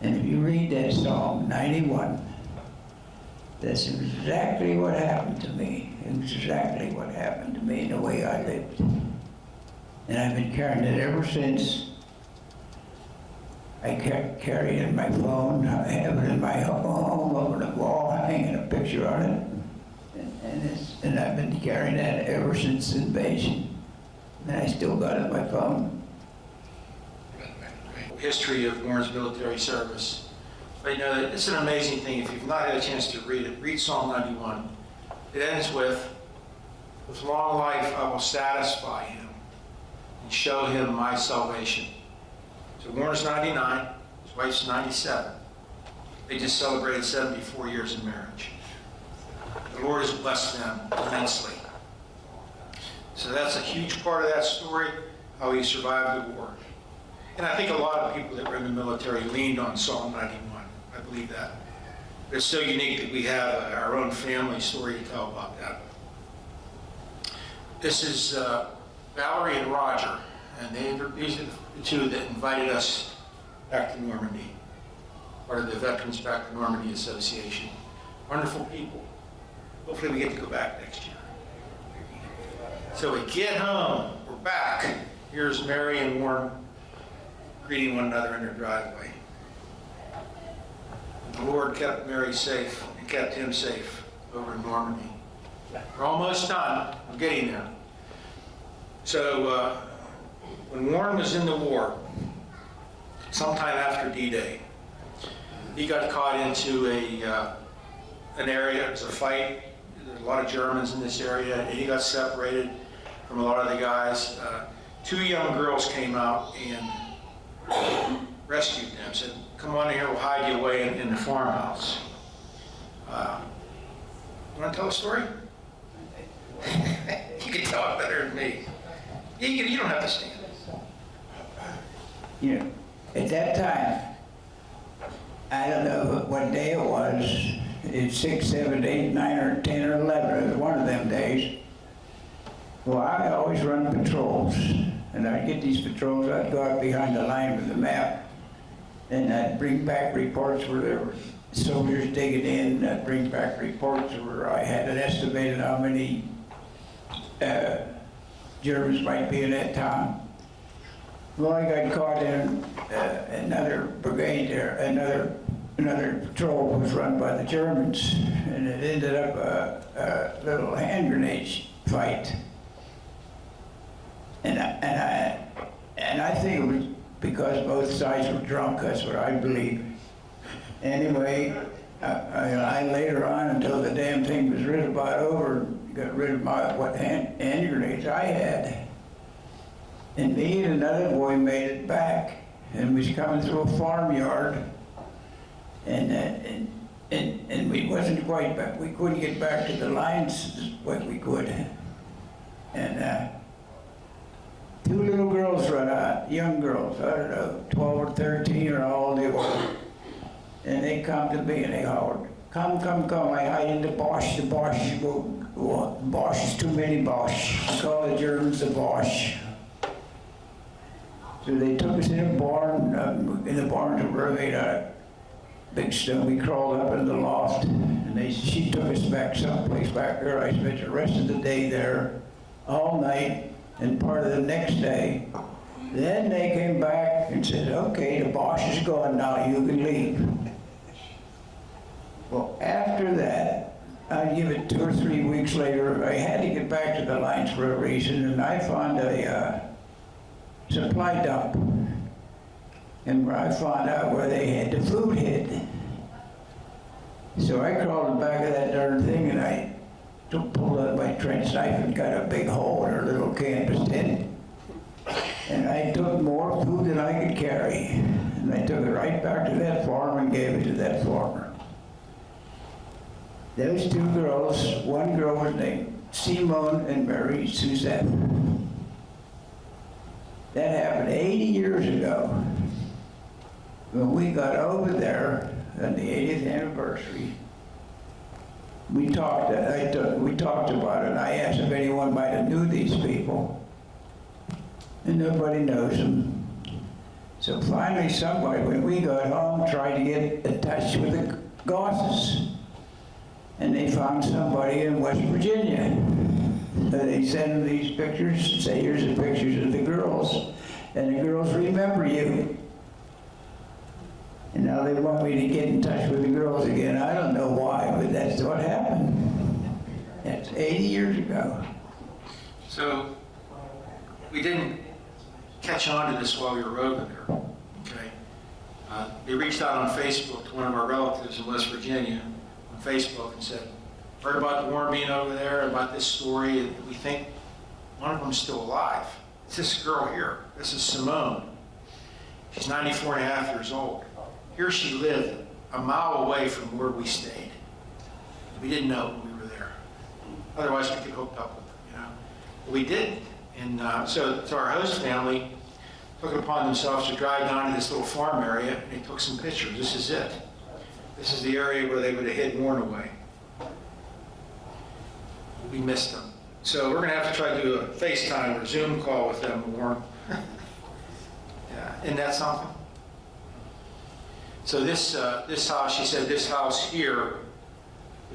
And if you read that Psalm 91, that's exactly what happened to me. It was exactly what happened to me and the way I lived. And I've been carrying it ever since. I carry it in my phone. I have it in my home over the wall, hanging a picture on it. And I've been carrying that ever since the invasion. And I still got it in my phone. History of Warren's military service. But you know, it's an amazing thing. If you've not had a chance to read it, read Psalm 91. It ends with long life I will satisfy him and show him my salvation. So Warren's 99, his wife's 97. They just celebrated 74 years in marriage. The Lord has blessed them immensely. So that's a huge part of that story, how he survived the war. And I think a lot of people that were in the military leaned on Psalm 91. I believe that. But it's so unique that we have our own family story to tell about that. This is Valerie and Roger, and these are the two that invited us back to Normandy, part of the Veterans Back to Normandy Association. wonderful people. Hopefully we get to go back next year. So we get home, we're back. Here's Mary and Warren greeting one another in their driveway. The Lord kept Mary safe and kept him safe over in Normandy. We're almost done. I'm getting there. So when Warren was in the war, sometime after D-Day, he got caught into an area. It was a fight. There were a lot of Germans in this area, and he got separated from a lot of the guys. Two young girls came out and rescued them. Said, "Come on in here. We'll hide you away in the farmhouse." You want to tell a story? You can tell it better than me. You don't have to stand. You know, at that time, I don't know what day it was. It's 6, 7, 8, 9, or 10, or 11. It was one of them days. Well, I always run patrols. And I'd get these patrols, I'd go out behind the line with the map. And I'd bring back reports where there were soldiers digging in. I'd bring back reports where I had an estimated how many Germans might be in that town. Well, I got caught in another brigade there, another patrol was run by the Germans, and it ended up a little hand grenade fight. And I think it was because both sides were drunk. That's what I believe. Anyway, I later on, until the damn thing was rid about over, got rid of what hand grenades I had. And me and another boy made it back, and was coming through a farmyard, and we wasn't quite back. We couldn't get back to the lines what we could, and two little girls run out, young girls, I don't know, 12 or 13 or how old they were, and they come to me and they hollered, "Come, come, come!" I hide in the Bosch. The Bosch, Bosch is too many Bosch. We call the Germans the Bosch. So they took us in a barn, in the barns were made out of big stone. We crawled up in the loft, and she took us back someplace back there. I spent the rest of the day there, all night, and part of the next day. Then they came back and said, "Okay, the Bosch is gone now, you can leave." Well, after that, I'd give it 2 or 3 weeks later, I had to get back to the lines for a reason, and I found a supply dump, and where I found out where they had the food hid. So I crawled in the back of that darn thing, and I pulled out my trench knife and got a big hole in her little canvas tent. And I took more food than I could carry, and I took it right back to that farm and gave it to that farmer. Those two girls, one girl was named Simone and Mary Suzette. That happened 80 years ago. When we got over there on the 80th anniversary, we talked about it, and I asked if anyone might have knew these people. And nobody knows them. So finally somebody, when we got home, tried to get in touch with the Gosses. And they found somebody in West Virginia. They sent them these pictures and say, "Here's the pictures of the girls. And the girls remember you." And now they want me to get in touch with the girls again. I don't know why, but that's what happened. That's 80 years ago. So we didn't catch on to this while we were over there, okay? They reached out on Facebook to one of our relatives in West Virginia on Facebook and said, "Heard about the war being over there, about this story, and we think one of them's still alive. It's this girl here. This is Simone. She's 94 and a half years old. Here she lived a mile away from where we stayed. We didn't know when we were there. Otherwise, we could hook up with her, you know. But we didn't. And so our host family took it upon themselves to drive down to this little farm area, and they took some pictures. This is it. This is the area where they would have hid Warren away. We missed them. So we're going to have to try to do a FaceTime or Zoom call with them, Warren. Yeah, isn't that something? So this house, she said, this house here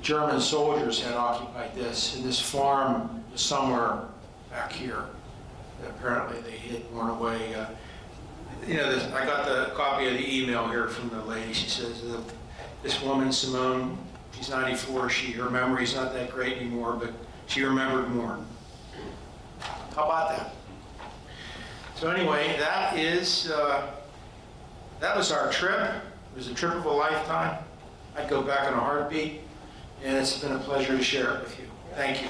German soldiers had occupied this, and this farm was somewhere back here. Apparently they hid worn away. I got the copy of the email here from the lady. She says, this woman, Simone, she's 94, her memory's not that great anymore, but she remembered more. How about that? So anyway, that was our trip. It was a trip of a lifetime. I'd go back in a heartbeat, and it's been a pleasure to share it with you. Thank you.